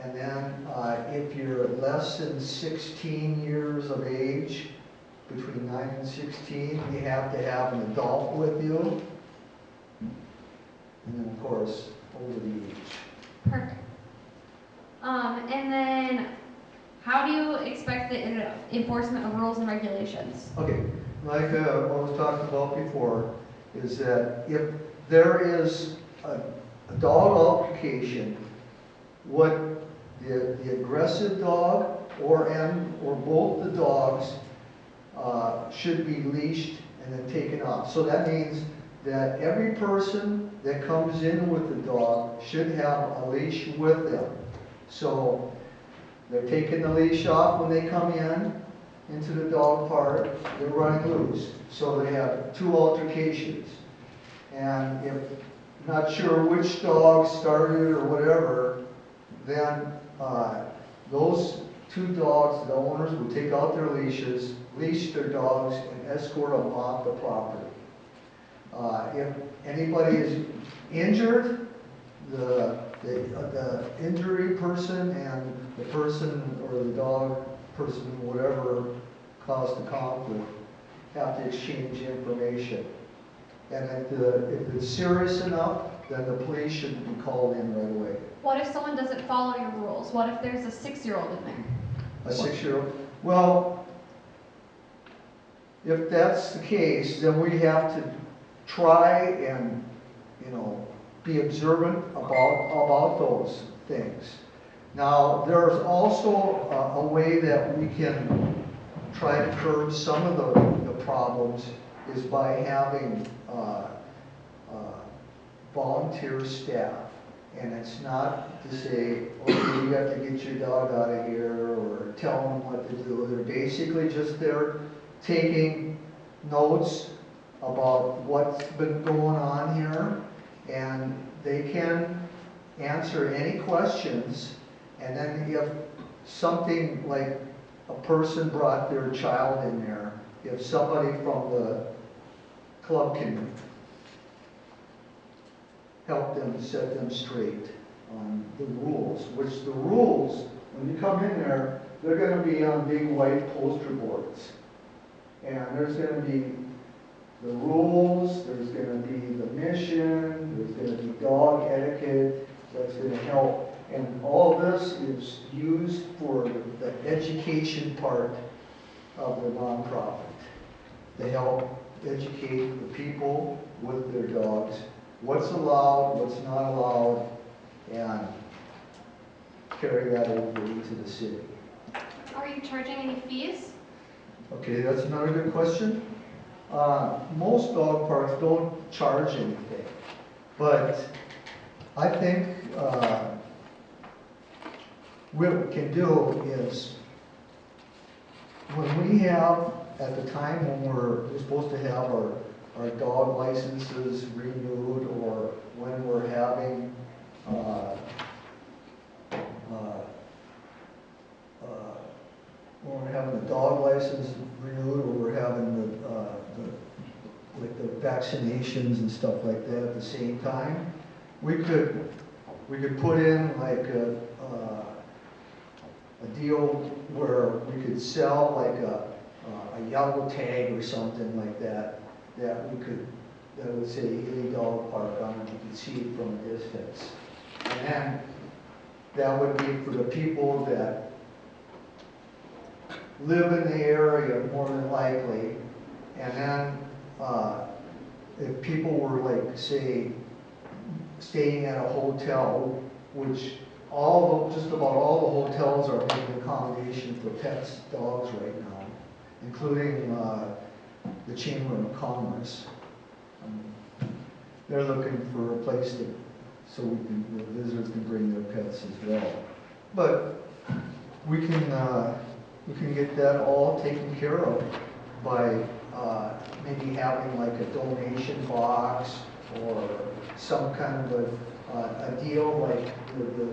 And then if you're less than 16 years of age, between 9 and 16, you have to have an adult with you. And then, of course, over the age. Perfect. And then, how do you expect the enforcement of rules and regulations? Okay, like what was talked about before, is that if there is a dog altercation, what the aggressive dog or both the dogs should be leashed and then taken off. So that means that every person that comes in with the dog should have a leash with them. So they're taking the leash off when they come into the dog park, they're running loose. So they have 2 altercations. And if not sure which dog started or whatever, then those 2 dogs, the owners would take out their leashes, leash their dogs, and escort them off the property. If anybody is injured, the injury person and the person or the dog person, whatever caused the conflict, have to exchange information. And if it's serious enough, then the police should be called in right away. What if someone doesn't follow your rules? What if there's a 6-year-old in there? A 6-year-old? Well, if that's the case, then we have to try and, be observant about those things. Now, there's also a way that we can try to curb some of the problems is by having volunteer staff. And it's not to say, okay, you have to get your dog out of here or tell them what to do. They're basically just there taking notes about what's been going on here, and they can answer any questions. And then if something like a person brought their child in there, if somebody from the club can help them set them straight on the rules, which the rules, when you come in there, they're going to be on big white poster boards. And there's going to be the rules, there's going to be the mission, there's going to be dog etiquette that's going to help. And all this is used for the education part of the nonprofit, to help educate the people with their dogs, what's allowed, what's not allowed, and carry that over into the city. Are you charging any fees? Okay, that's another good question. Most dog parks don't charge anything, but I think what we can do is, when we have, at the time when we're supposed to have our dog licenses renewed, or when we're having the dog license renewed, or we're having the vaccinations and stuff like that at the same time, we could put in like a deal where we could sell like a yellow tag or something like that, that would say Ely Dog Park on it. You could see it from a distance. And then that would be for the people that live in the area more than likely. And then if people were, like, say, staying at a hotel, which just about all the hotels are making accommodation for pets, dogs right now, including the Chamber of Commerce. They're looking for a place so the visitors can bring their pets as well. But we can get that all taken care of by maybe having like a donation box or some kind of a deal like the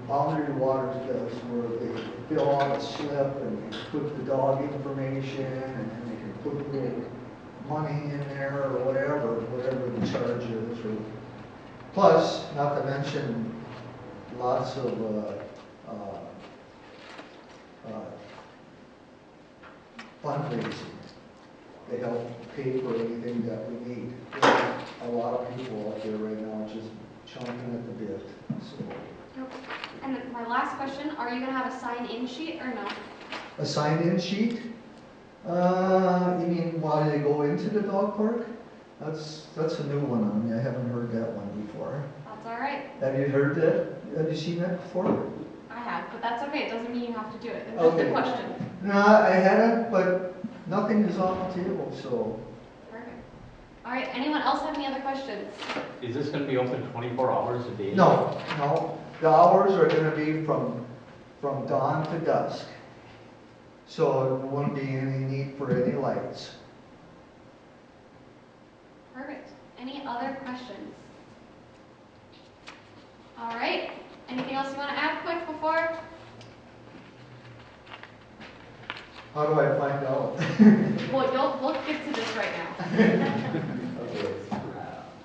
Boundary Waters does, where they fill out a slip and put the dog information, and then they can put a little money in there or whatever the charge is. Plus, not to mention, lots of fundraising. to help pay for anything that we need. There's a lot of people out there right now just chomping at the bit, so. And then my last question, are you gonna have a sign-in sheet or no? A sign-in sheet? You mean while they go into the dog park? That's a new one on me, I haven't heard that one before. That's all right. Have you heard that? Have you seen that before? I have, but that's okay. It doesn't mean you have to do it. It's just a Okay. question. No, I hadn't, but nothing is on the table, so. Perfect. All right, anyone else have any other questions? Is this gonna be open 24 hours a day? No, the hours are gonna be from dawn to dusk. So there won't be any need for any lights. Perfect. Any other questions? All right. Anything else you want to add quick before? How do I find out? Well, we'll get to this right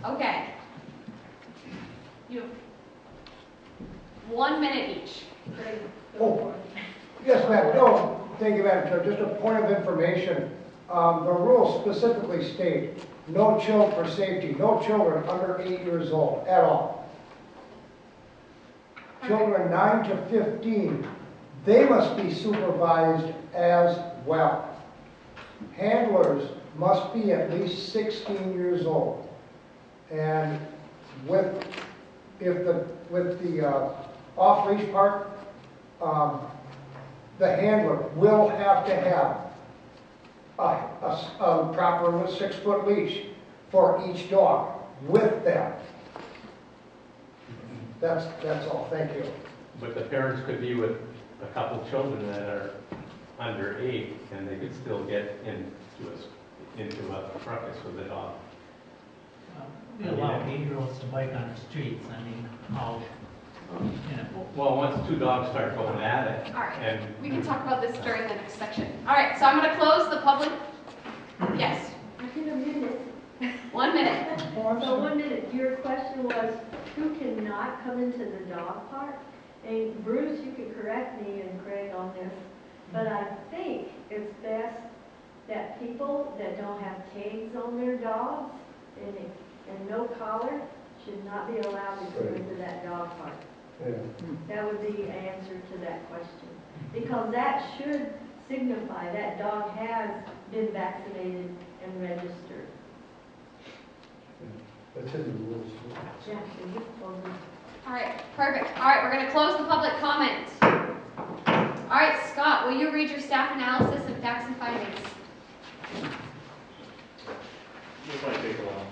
now. Okay. You have 1 minute each. Oh, yes, ma'am. No, thank you, Madam Chair. Just a point of information. The rules specifically state, no children for safety, no children under 8 years old at all. Children 9 to 15, they must be supervised as well. Handlers must be at least 16 years old. And with the off-leash park, the handler will have to have a proper 6-foot leash for each dog with them. That's all, thank you. But the parents could be with a couple children that are under 8, and they could still get into a ruckus with the dog. We allow 8-year-olds to bike on the streets. I mean, how, you know. Well, once 2 dogs start going at it. All right. And We can talk about this during the next section. All right, so I'm going to close the public. Yes. In a minute. 1 minute. So 1 minute, your question was, who cannot come into the dog park? And Bruce, you could correct me and Craig on this, but I think it's best that people that don't have tags on their dogs and no collar should not be allowed to come into that dog park. Yeah. That would be the answer to that question. Because that should signify that dog has been vaccinated and registered. That's in the rules. Yeah, so you close it. All right, perfect. All right, we're going to close the public comment. All right, Scott, will you read your staff analysis of facts and findings? This might take a while.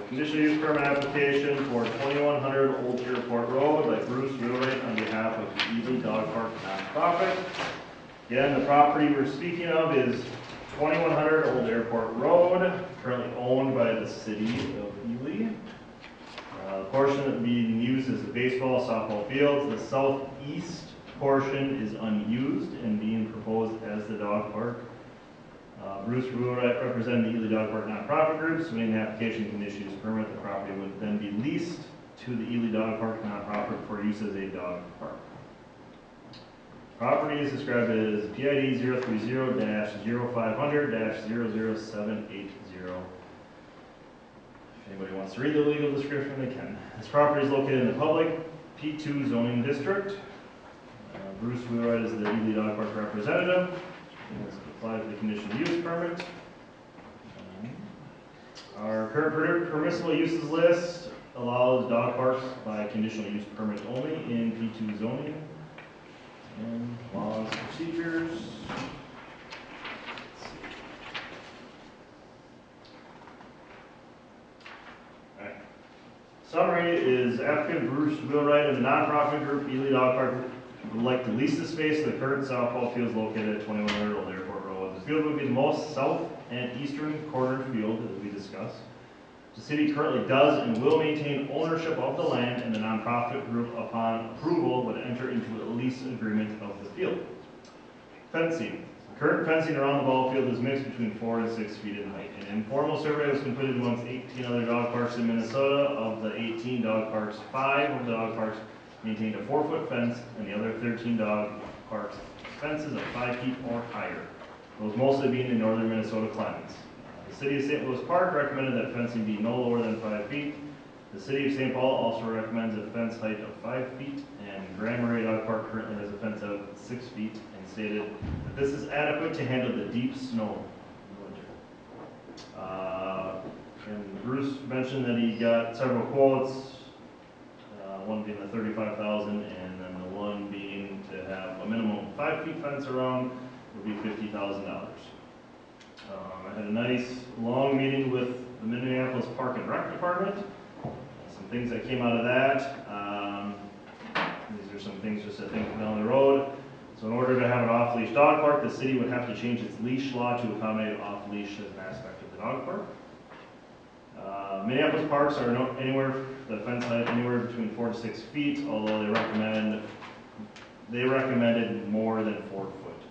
Conditional use permit application for 2100 Old Airport Road by Bruce Wheelright on behalf of the Ely Dog Park nonprofit. Again, the property we're speaking of is 2100 Old Airport Road, currently owned by the city of Ely. The portion being used is the baseball, softball fields. The southeast portion is unused and being proposed as the dog park. Bruce Wheelright representing the Ely Dog Park nonprofit group, submitting the application to conditional use permit. The property would then be leased to the Ely Dog Park nonprofit for use as a dog park. Property is described as PID 030-0500-00780. If anybody wants to read the legal description, they can. This property is located in the public P2 zoning district. Bruce Wheelright is the Ely Dog Park representative. He has applied for the conditional use permit. Our current permissible uses list allows dog parks by conditional use permit only in P2 zoning. And laws, procedures. Alright. Summary is applicant Bruce Wheelright and the nonprofit group Ely Dog Park would like to lease the space to the current softball fields located at 2100 Old Airport Road. The field would be the most south and eastern corner field, as we discussed. The city currently does and will maintain ownership of the land, and the nonprofit group, upon approval, would enter into a lease agreement of the field. Fencing. Current fencing around the ball field is mixed between 4 and 6 feet in height. An informal survey was completed amongst 18 other dog parks in Minnesota. Of the 18 dog parks, 5 of the dog parks maintained a 4-foot fence, and the other 13 dog parks fences of 5 feet or higher, those mostly being in northern Minnesota climates. The city of St. Louis Park recommended that fencing be no lower than 5 feet. The city of St. Paul also recommends a fence height of 5 feet, and Grand Marais Dog Park currently has a fence of 6 feet and stated that this is adequate to handle the deep snow in the winter. And Bruce mentioned that he got several quotes, one being the $35,000, and then the one being to have a minimum of 5 feet fence around would be $50,000. I had a nice long meeting with the Minneapolis Park and Rec Department. Some things that came out of that. These are some things just to think down the road. So in order to have an off-leash dog park, the city would have to change its leash law to accommodate off-leash as an aspect of the dog park. Minneapolis parks are the fence height anywhere between 4 to 6 feet, although they recommended more than 4 foot.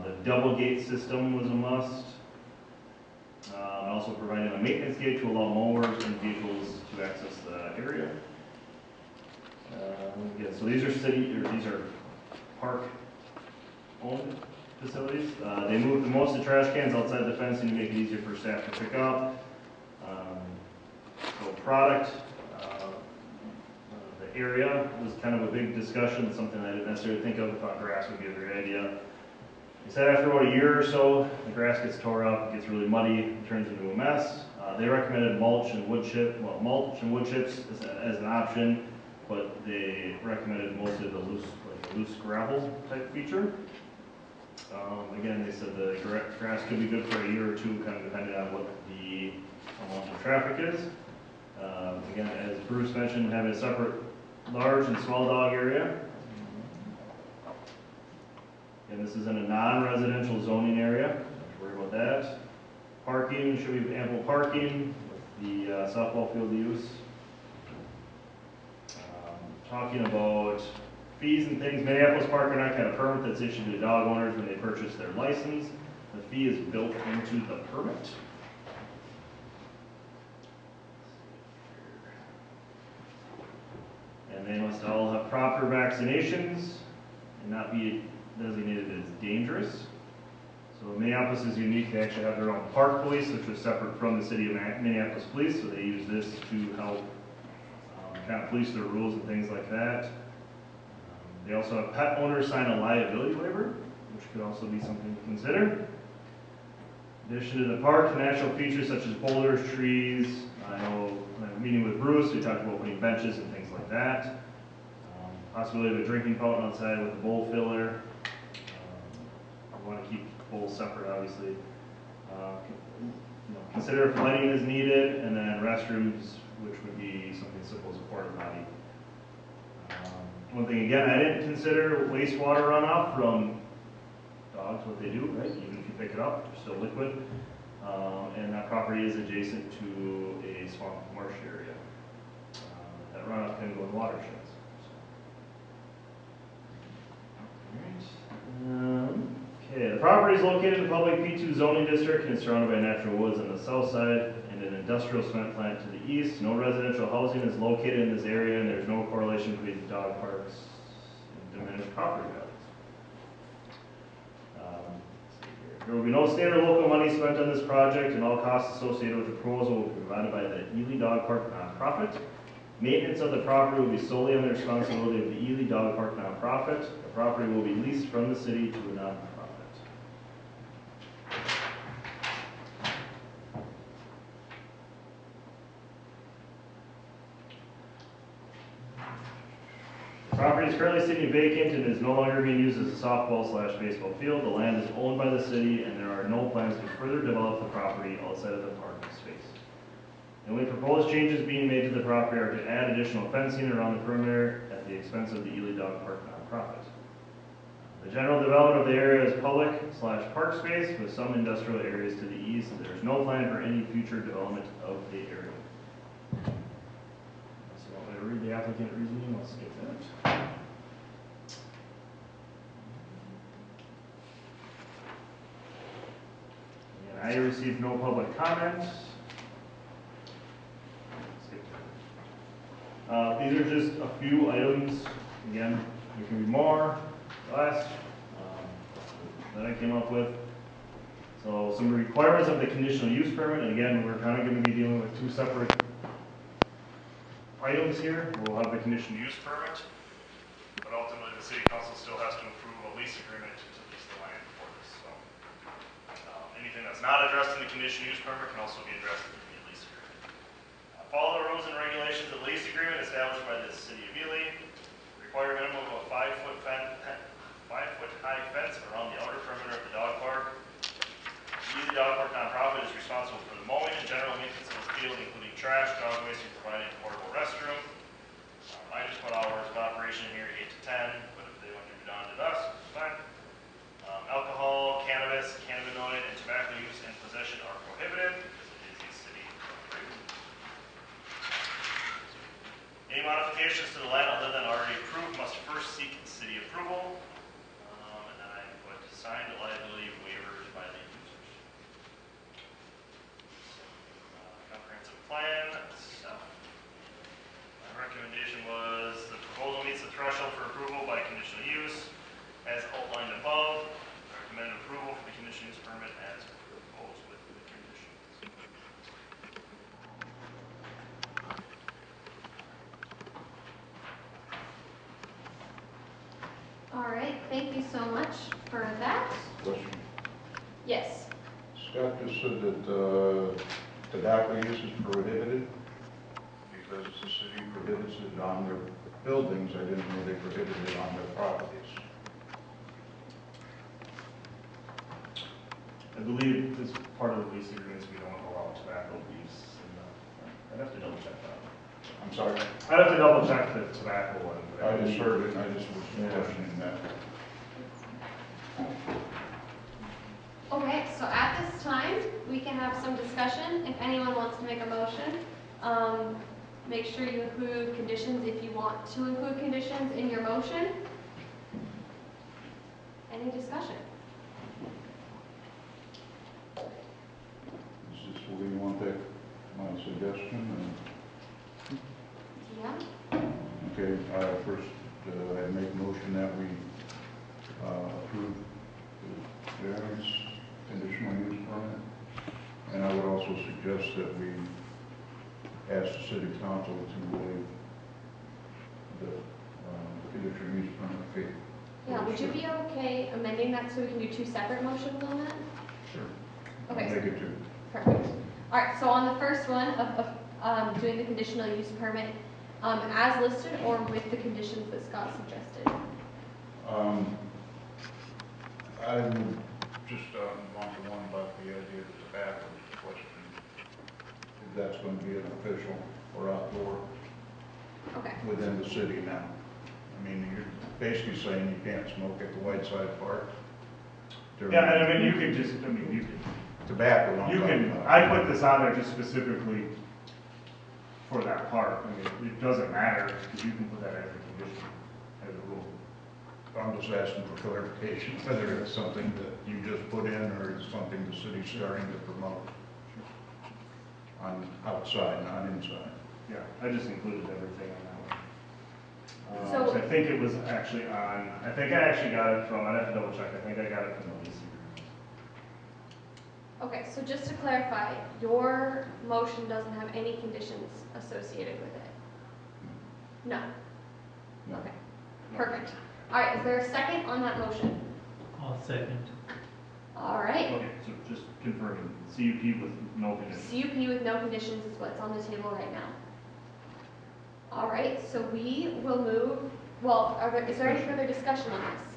The double gate system was a must. Also providing a maintenance gate to allow mowers and vehicles to access the area. Again, so these are park-owned facilities. They moved most of the trash cans outside the fencing to make it easier for staff to pick up. So product, the area was kind of a big discussion, something I didn't necessarily think of. I thought grass would be a great idea. They said after about a year or so, the grass gets tore up, it gets really muddy, it turns into a mess. They recommended mulch and wood chips as an option, but they recommended mostly the loose gravel type feature. Again, they said the grass could be good for a year or two, kind of depending on what the amount of traffic is. Again, as Bruce mentioned, having a separate large and small dog area. And this is in a non-residential zoning area, don't have to worry about that. Parking, should be ample parking with the softball field use. Talking about fees and things, Minneapolis Park and Rec had a permit that's issued to dog owners when they purchase their license. The fee is built into the permit. And they must all have proper vaccinations and not be designated as dangerous. So Minneapolis is unique. They actually have their own park police, which is separate from the city of Minneapolis police. So they use this to help kind of police their rules and things like that. They also have pet owners sign a liability waiver, which could also be something to consider. In addition to the park, natural features such as boulders, trees. I know when I was meeting with Bruce, we talked about putting benches and things like that. Possibility of a drinking fountain outside with a bowl filler. We want to keep bowls separate, obviously. Consider if lighting is needed, and then restrooms, which would be something simple as a porta potty. One thing again, I didn't consider wastewater runoff from dogs, what they do, right? Even if you pick it up, it's still liquid. And that property is adjacent to a swamp marsh area. That runoff can go in watersheds. Okay, the property is located in the public P2 zoning district and is surrounded by natural woods on the south side and an industrial cement plant to the east. No residential housing is located in this area, and there's no correlation between dog parks and diminished property values. There will be no state or local money spent on this project, and all costs associated with the proposal will be provided by the Ely Dog Park nonprofit. Maintenance of the property will be solely on the responsibility of the Ely Dog Park nonprofit. The property will be leased from the city to a nonprofit. The property is currently sitting vacant and is no longer being used as a softball/baseball field. The land is owned by the city, and there are no plans to further develop the property outside of the park space. The only proposed changes being made to the property are to add additional fencing around the perimeter at the expense of the Ely Dog Park nonprofit. The general development of the area is public/park space with some industrial areas to the east. There is no plan for any future development of the area. So you want me to read the applicant reasoning? Let's skip that. I received no public comment. These are just a few items. Again, there can be more, less, that I came up with. So some requirements of the conditional use permit, and again, we're kind of going to be dealing with two separate items here. We'll have the conditional use permit, but ultimately the city council still has to approve a lease agreement to lease the land for this. So anything that's not addressed in the conditional use permit can also be addressed in the lease agreement. Follow the rules and regulations of the lease agreement established by the city of Ely. Require a minimum of a 5-foot high fence around the outer perimeter of the dog park. The Ely Dog Park nonprofit is responsible for the mowing and general maintenance of the field, including trash, dog waste, and providing a portable restroom. I just put hours of operation here, 8 to 10, but if they want to be done to dusk, it's fine. Alcohol, cannabis, cannabinoid, and tobacco use and possession are prohibited because it is a city property. Any modifications to the land other than already approved must first seek city approval. And then I put signed liability waivers by the users. Comprehensive plan itself. My recommendation was the proposal meets the threshold for approval by conditional use as outlined above. Recommend approval for the conditional use permit as proposed with the conditions. All right, thank you so much for that. Question. Yes. Scott just said that tobacco use is prohibited because the city prohibits it on their buildings. I didn't know they prohibited it on their properties. I believe as part of the lease agreements, we don't allow tobacco use. I'd have to double check that. I'm sorry? I'd have to double check the tobacco one. I just heard it, and I just was questioning that. Okay, so at this time, we can have some discussion. If anyone wants to make a motion, make sure you include conditions if you want to include conditions in your motion. Any discussion? Is this where you want that, my suggestion? Yeah. Okay, first, I make a motion that we approve the variance conditional use permit. And I would also suggest that we ask the city council to waive the conditional use permit fee. Yeah, would you be okay amending that so we can do two separate motions on that? Sure. Okay. I'll make it two. Perfect. All right, so on the first one of doing the conditional use permit, as listed or with the conditions that Scott suggested? I would just one-to-one about the idea of the tobacco question. If that's going to be an official or outdoor Okay. within the city now. I mean, you're basically saying you can't smoke at the Whiteside Park. Yeah, and I mean, you could just, Tobacco. you can, I put this on there just specifically for that park. I mean, it doesn't matter, because you can put that as a condition, as a rule. I'm just asking for clarification, whether it's something that you just put in or it's something the city's starting to promote on outside, not inside. Yeah, I just included everything on that one. So- So I think it was actually on, I think I actually got it from, I'd have to double check, I think I got it from the lease agreement. Okay, so just to clarify, your motion doesn't have any conditions associated with it? No? No. Okay, perfect. All right, is there a second on that motion? I'll second. All right, Okay, so just confirming, CUP with no conditions. CUP with no conditions is what's on the table right now. All right, so we will move, well, is there any further discussion on this?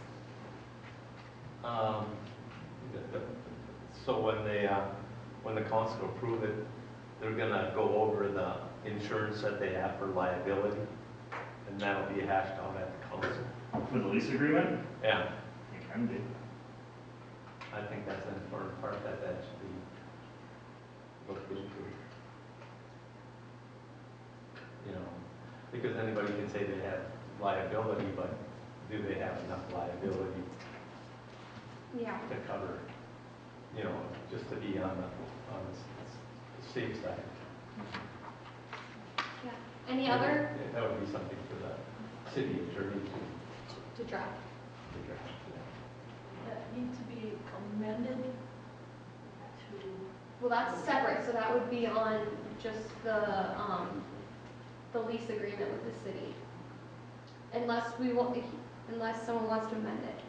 So when the council approve it, they're gonna go over the insurance that they have for liability, and that'll be hashed out at the council. For the lease agreement? Yeah, You can be. I think that's an important part that should be looked into. You know, because anybody can say they have liability, but do they have enough liability Yeah. to cover, you know, just to be on the safe side. Yeah. Any other That would be something for the city attorney to to draft? draft. That need to be amended to, Well, that's separate, so that would be on just the lease agreement with the city. Unless someone wants to amend it.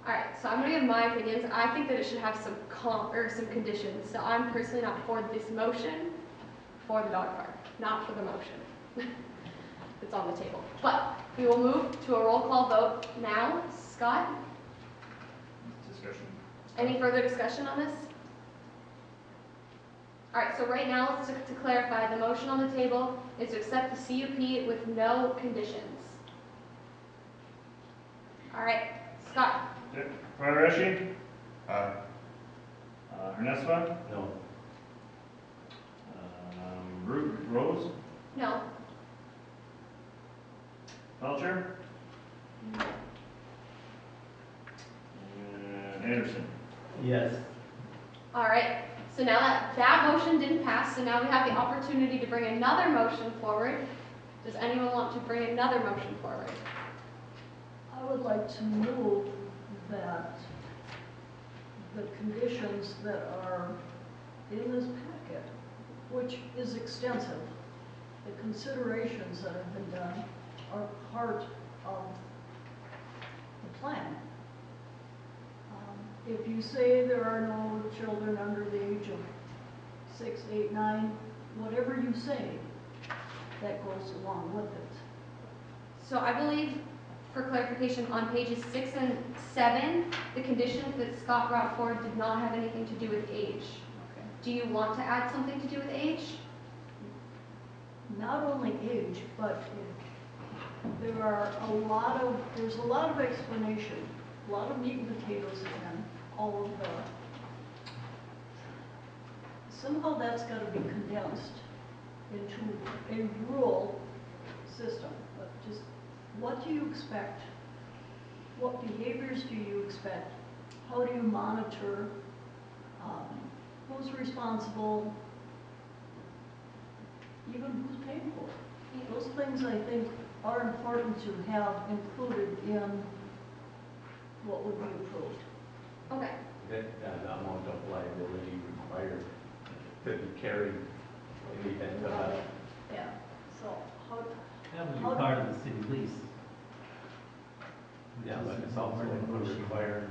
All right, so I'm gonna give my opinions. I think that it should have some some conditions. So I'm personally not for this motion, for the dog park, not for the motion. It's on the table. But we will move to a roll call vote now. Scott, Discussion. any further discussion on this? All right, so right now, let's to clarify, the motion on the table is to accept the CUP with no conditions. All right, Scott, Okay. Quadraschi? Aye. Hernesma? No. Rose? no. Belcher? And Anderson? Yes. All right, so now that motion didn't pass, so now we have the opportunity to bring another motion forward. Does anyone want to bring another motion forward? I would like to move that the conditions that are in this packet, which is extensive, the considerations that have been done are part of the plan. If you say there are no children under the age of 6, 8, 9, whatever you say, that goes along with it. So I believe, for clarification, on pages 6 and 7, the conditions that Scott brought forward did not have anything to do with age. Okay. Do you want to add something to do with age? Not only age, but there's a lot of explanation, a lot of meat and potatoes in all of the, somehow that's got to be condensed into a rule system. But just what do you expect? What behaviors do you expect? How do you monitor? Who's responsible? Even who's paying for it? Those things I think are important to have included in what would be approved. Okay. That amount of liability required to be carried in the event of a. Yeah, so how, That would be part of the city lease. Yeah, but it's also required.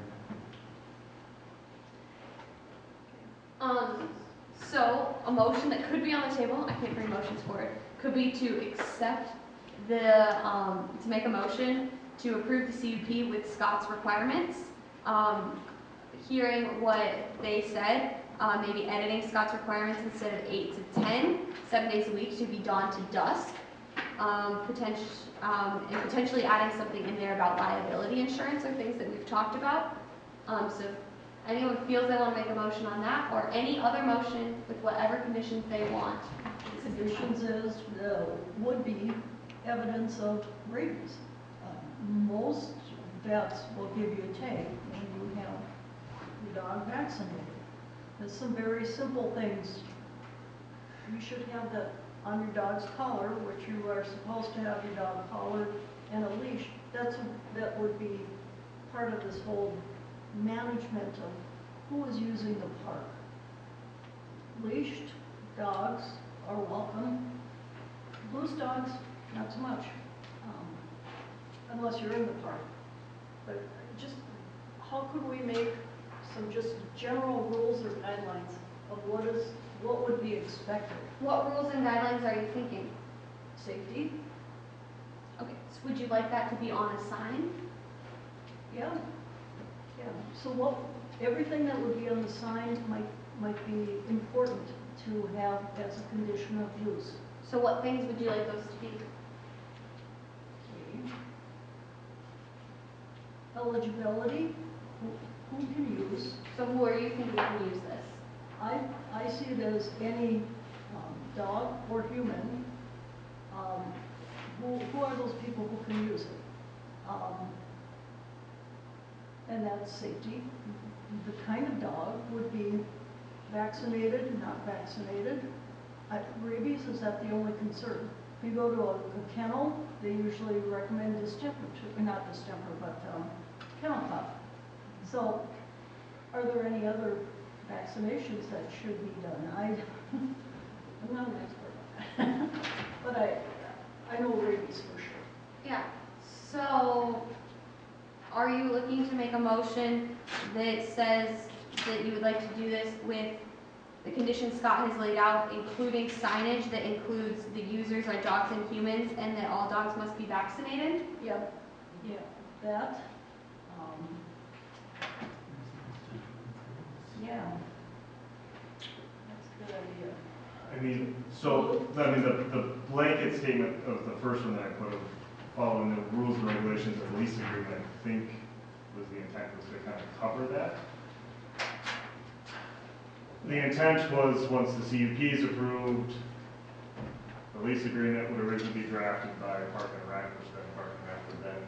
So a motion that could be on the table, I can't bring motions for it, could be to accept the, to make a motion to approve the CUP with Scott's requirements. Hearing what they said, maybe editing Scott's requirements instead of 8 to 10, 7 days a week to be dawn to dusk. And potentially adding something in there about liability insurance or things that we've talked about. So if anyone feels they want to make a motion on that, or any other motion with whatever conditions they want. conditions is, would be evidence of rabies. Most vets will give you a tag when you have your dog vaccinated. There's some very simple things. You should have that on your dog's collar, which you are supposed to have your dog collared and a leash. That would be part of this whole management of who is using the park. Leashed dogs are welcome. Loose dogs, not so much, unless you're in the park. But just, how could we make some just general rules or guidelines of what would be expected? What rules and guidelines are you thinking? Safety? Okay, so would you like that to be on a sign? Yeah. Yeah, so everything that would be on the sign might be important to have as a condition of use. So what things would you like those to be? Okay. Eligibility, who can use? So who are you thinking can use this? I see it as any dog or human. Who are those people who can use it? And that's safety. The kind of dog would be vaccinated, not vaccinated. Rabies, is that the only concern? If you go to a kennel, they usually recommend distemper, not distemper, but kennel cough. So, are there any other vaccinations that should be done? I'm not an expert on that, but I know rabies for sure. Yeah, so are you looking to make a motion that says that you would like to do this with the conditions Scott has laid out, including signage that includes the users are dogs and humans, and that all dogs must be vaccinated? Yep, that. Yeah. That's a good idea. I mean, the blanket statement of the first one that I put of following the rules and regulations of the lease agreement, I think was the intent was to kind of cover that. The intent was once the CUP is approved, the lease agreement would originally be drafted by Park and Rec, which then Park and Rec would then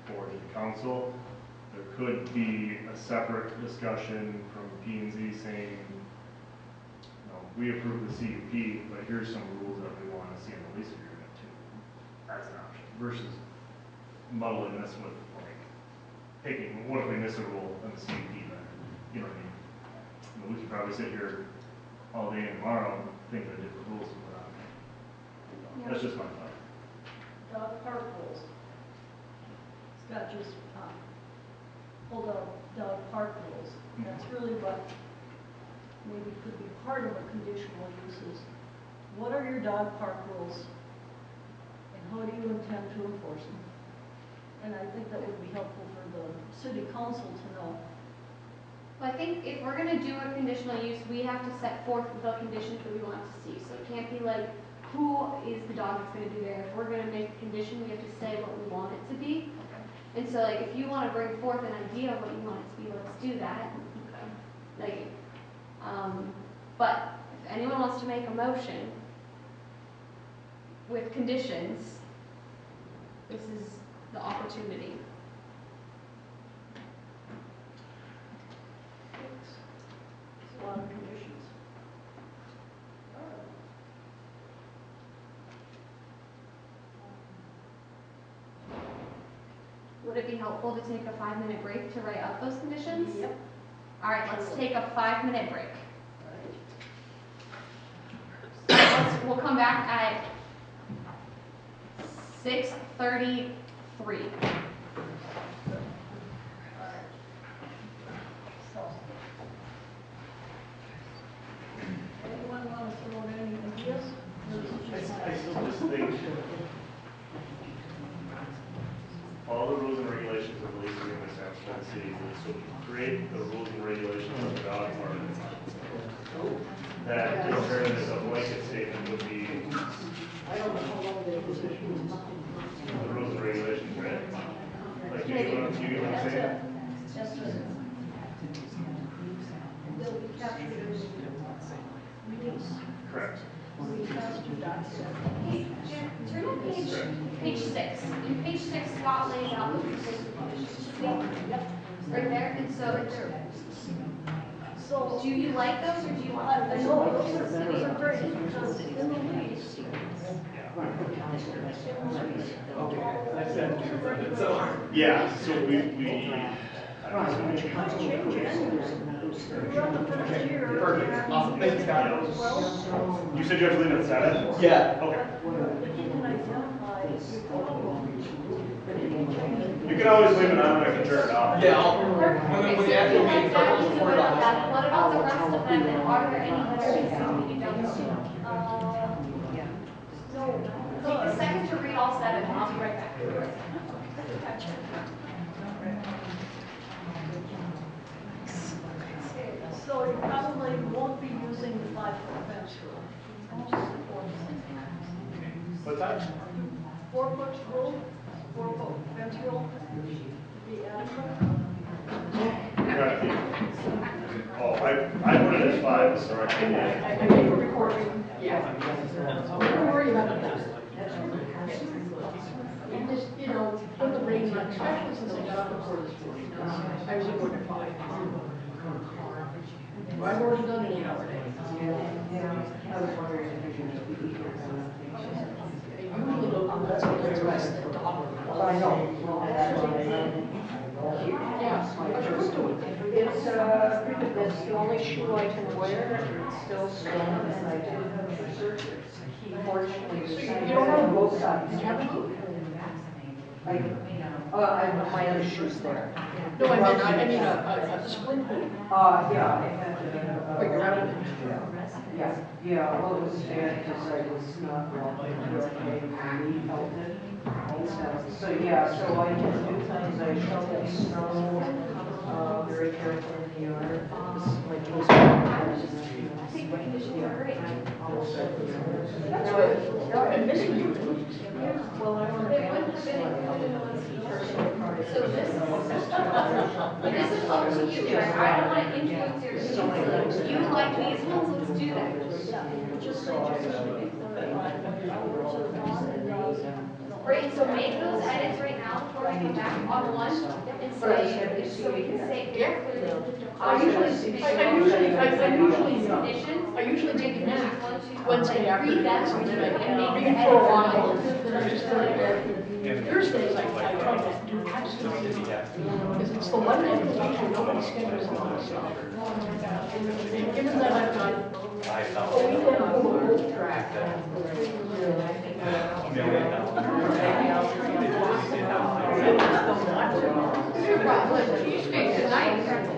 forward to the council. There could be a separate discussion from P&Z saying, we approve the CUP, but here's some rules that we want to see in the lease agreement too. That's an option versus muddling this with like taking, what if we miss a rule in the CUP then? You know what I mean? We could probably sit here all day and tomorrow and think of different rules to put on. Yeah. That's just my thought. Dog park rules. Scott just pulled out dog park rules. That's really what maybe could be part of a conditional uses. What are your dog park rules? And how do you intend to enforce them? And I think that would be helpful for the city council to know. Well, I think if we're gonna do a conditional use, we have to set forth the conditions that we want to see. So it can't be like, who is the dog that's gonna be there? If we're gonna make a condition, we have to say what we want it to be. And so like, if you wanna bring forth an idea of what you want it to be, let's do that. Like, but if anyone wants to make a motion with conditions, this is the opportunity. It's a lot of conditions. Would it be helpful to take a 5-minute break to write up those conditions? Yep. All right, let's take a 5-minute break. We'll come back at 6:33. Anyone want to throw in any ideas? I still just think all the rules and regulations of the lease agreement established by the city, so create the rules and regulations of the dog park. That in turn is a blanket statement would be the rules and regulations, right? Like, you get what I'm saying? That's it. They'll be captured in the release. Correct. Hey, Jim, turn to page 6. In page 6, Scott lays out the rules and conditions. Yep. Right there, and so So, do you like those or do you want I know, those are great, because in the lease, Yeah, so we Right, change anything. Throughout the first year. Perfect. Awesome. Thank you, Scott. Well, You said you have to leave at 7? Yeah. Okay. if you can identify your problem. You can always leave it on, I can turn it off. Yeah, Okay, when so the actual if you meeting like that, starts, we'll we'll do report it on on that. that. What about the rest of them, and are there any that are missing we don't see? No, Take a second to read all 7, and I'll be right back. so you probably won't be using the 5-foot fence rule. Just the 4 foot. What's that? 4-foot rule, 4-foot fence rule, to be adequate. Oh, I put it as 5, so I can. I think we're recording. Yeah. Don't worry about that. And just, you know, when the rain, especially since I got up before this morning, I was going to 5. I've already done an 8-hour day. I was wondering if you could be here. I usually don't, that's the rest that dog. Well, I know, well, that's why Yeah. it's, that's the only shoe I can wear, it's still stone, and I do have for surgery. Fortunately, So the you don't have both sides. You haven't? I have my other shoes there. No, I mean a splint boot. Yeah, I had, But you're out of it. yeah, well, it was bad because I was not well, okay, my knee felt it. And so, yeah, so I had to do things, I shoveled snow, very careful in the yard. This is my case. I think the conditions are great. That's good. I've been missing you. Well, I want They wouldn't have been included in the ones that you heard. So this is up to you, right? I don't want to influence your decision. You like these ones, let's do that. Just say, Right, so make those edits right now before I come back on one and say, so we can say very clearly. I usually take it Conditions back 1, 2, Wednesday afternoon. read that And and read make for a the while, edits. then I just let it go. Thursdays, I try to do absolutely because it's the one day of the week where nobody schedules all this stuff. And given that I've got a weekend full of road track.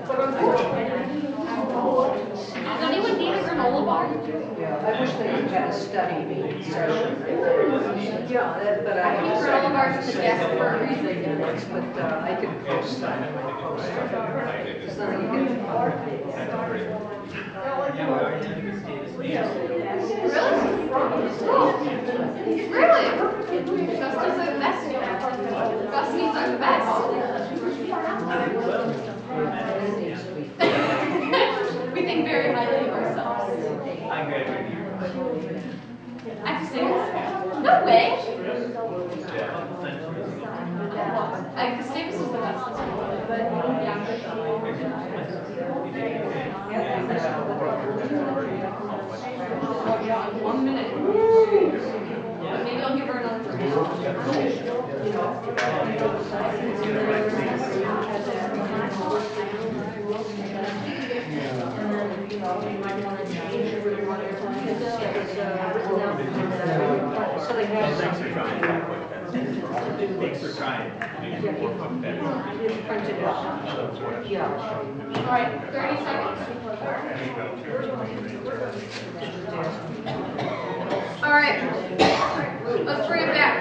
But unfortunately, Does anyone need a granola bar? Yeah, I wish they had a study meeting session. Yeah, but I think granola bars are the best for a reason. But I could post that in my post. So then you can. Really? Justice are the best. Justice are the best. We think very highly of ourselves. I have to say this? No way. Gustavus is the best. Yeah. 1 minute. Maybe I'll give her another So they have something. Thanks for trying. Printed out. Yeah. All right, 30 seconds. All right, let's bring it back.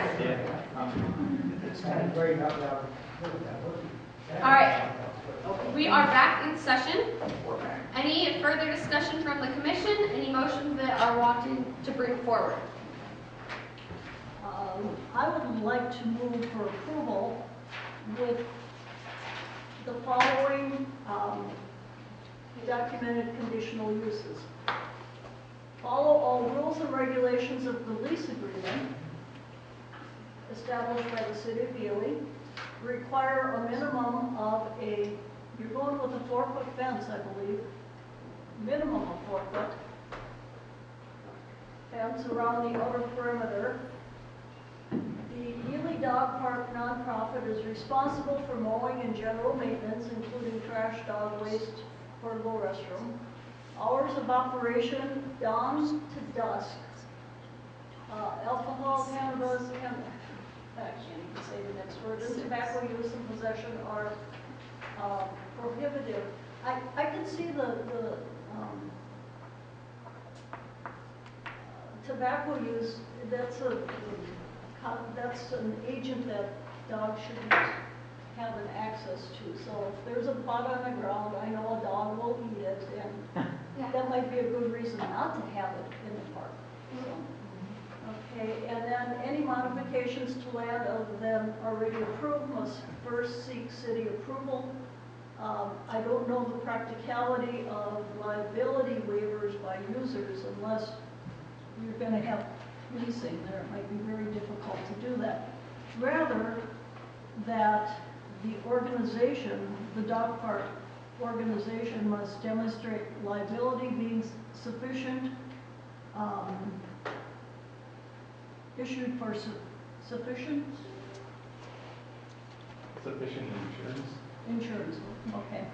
All right, we are back in session. Any further discussion from the commission? Any motions that are wanting to bring forward? I would like to move for approval with the following documented conditional uses. Follow all rules and regulations of the lease agreement established by the city of Ely. Require a minimum of you're going with a 4-foot fence, I believe. Minimum of 4 foot. Fence around the outer perimeter. The Ely Dog Park nonprofit is responsible for mowing and general maintenance, including trash, dog waste, portable restroom. Hours of operation, dawn to dusk. Alcohol, cannabis, I can't even say the next word, and tobacco use and possession are prohibitive. I can see the tobacco use, that's an agent that dogs should have an access to. So if there's a pot on the ground, I know a dog will eat it, and that might be a good reason not to have it in the park. So, okay, and then any modifications to land other than already approved must first seek city approval. I don't know the practicality of liability waivers by users unless you're going to have leasing there. It might be very difficult to do that. Rather, that the organization, the dog park, organization must demonstrate liability being sufficient, issued for sufficient insurance. insurance, okay.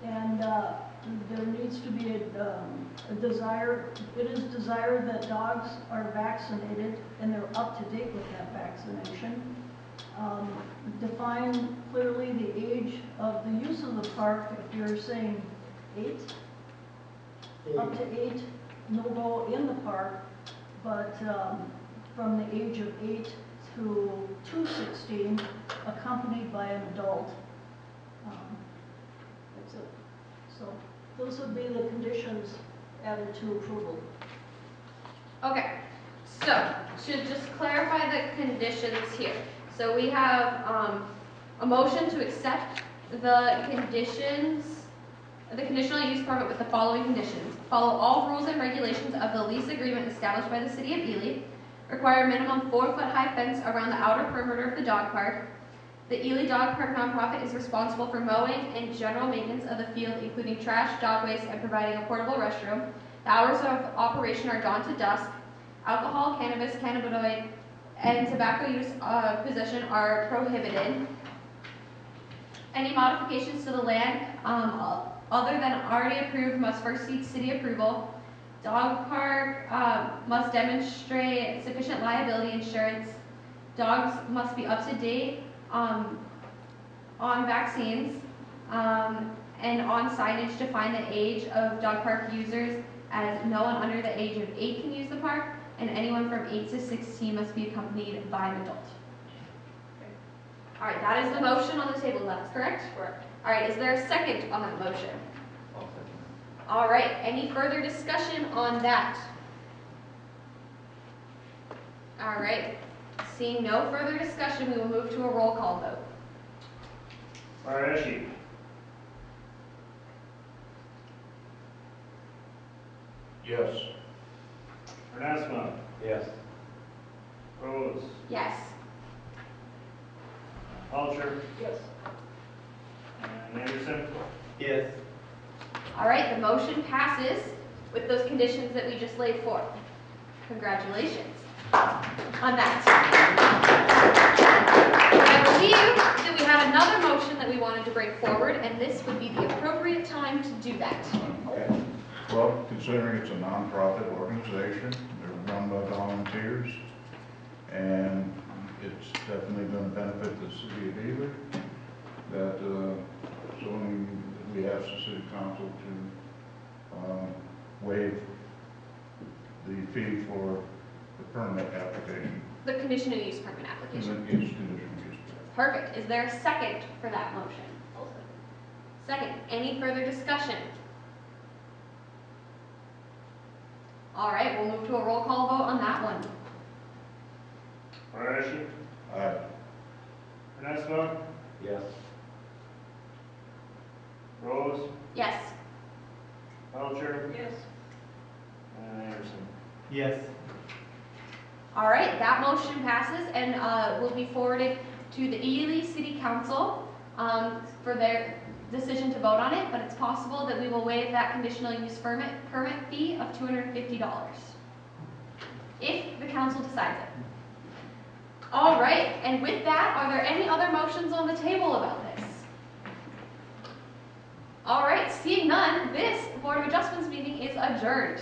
And there needs to be a desire, it is desired that dogs are vaccinated and they're up to date with that vaccination. Define clearly the age of the use of the park. If you're saying 8, up to 8, no go in the park, but from the age of 8 to 16, accompanied by an adult. That's it. So those would be the conditions added to approval. Okay, so to just clarify the conditions here. So we have a motion to accept the conditions, the conditional use permit with the following conditions. Follow all rules and regulations of the lease agreement established by the city of Ely. Require a minimum 4-foot high fence around the outer perimeter of the dog park. The Ely Dog Park nonprofit is responsible for mowing and general maintenance of the field, including trash, dog waste, and providing a portable restroom. The hours of operation are dawn to dusk. Alcohol, cannabis, cannabinoid, and tobacco use possession are prohibited. Any modifications to the land other than already approved must first seek city approval. Dog park must demonstrate sufficient liability insurance. Dogs must be up to date on vaccines and on signage to define the age of dog park users, as no one under the age of 8 can use the park, and anyone from 8 to 16 must be accompanied by an adult. Okay. All right, that is the motion on the table, that's correct? Correct. All right, is there a second on that motion? All right, any further discussion on that? All right, seeing no further discussion, we will move to a roll call vote. Arashi. Yes. Renasma. Yes. Rose. Yes. Alcher. Yes. And Anderson. Yes. All right, the motion passes with those conditions that we just laid forth. Congratulations on that. I believe that we had another motion that we wanted to bring forward, and this would be the appropriate time to do that. Okay. Well, considering it's a nonprofit organization, they're run by volunteers, and it's definitely going to benefit the city of Ely, that zoning, we ask the city council to waive the fee for the permit application. The conditional use permit application. Conditional use. Perfect. Is there a second for that motion? Second. Any further discussion? All right, we'll move to a roll call vote on that one. Arashi. Aye. Renasma. Yes. Rose. Yes. Alcher. Yes. And Anderson. Yes. All right, that motion passes and will be forwarded to the Ely City Council for their decision to vote on it, but it's possible that we will waive that conditional use permit fee of $250 if the council decides it. All right, and with that, are there any other motions on the table about this? All right, seeing none, this Board of Adjustments meeting is adjourned.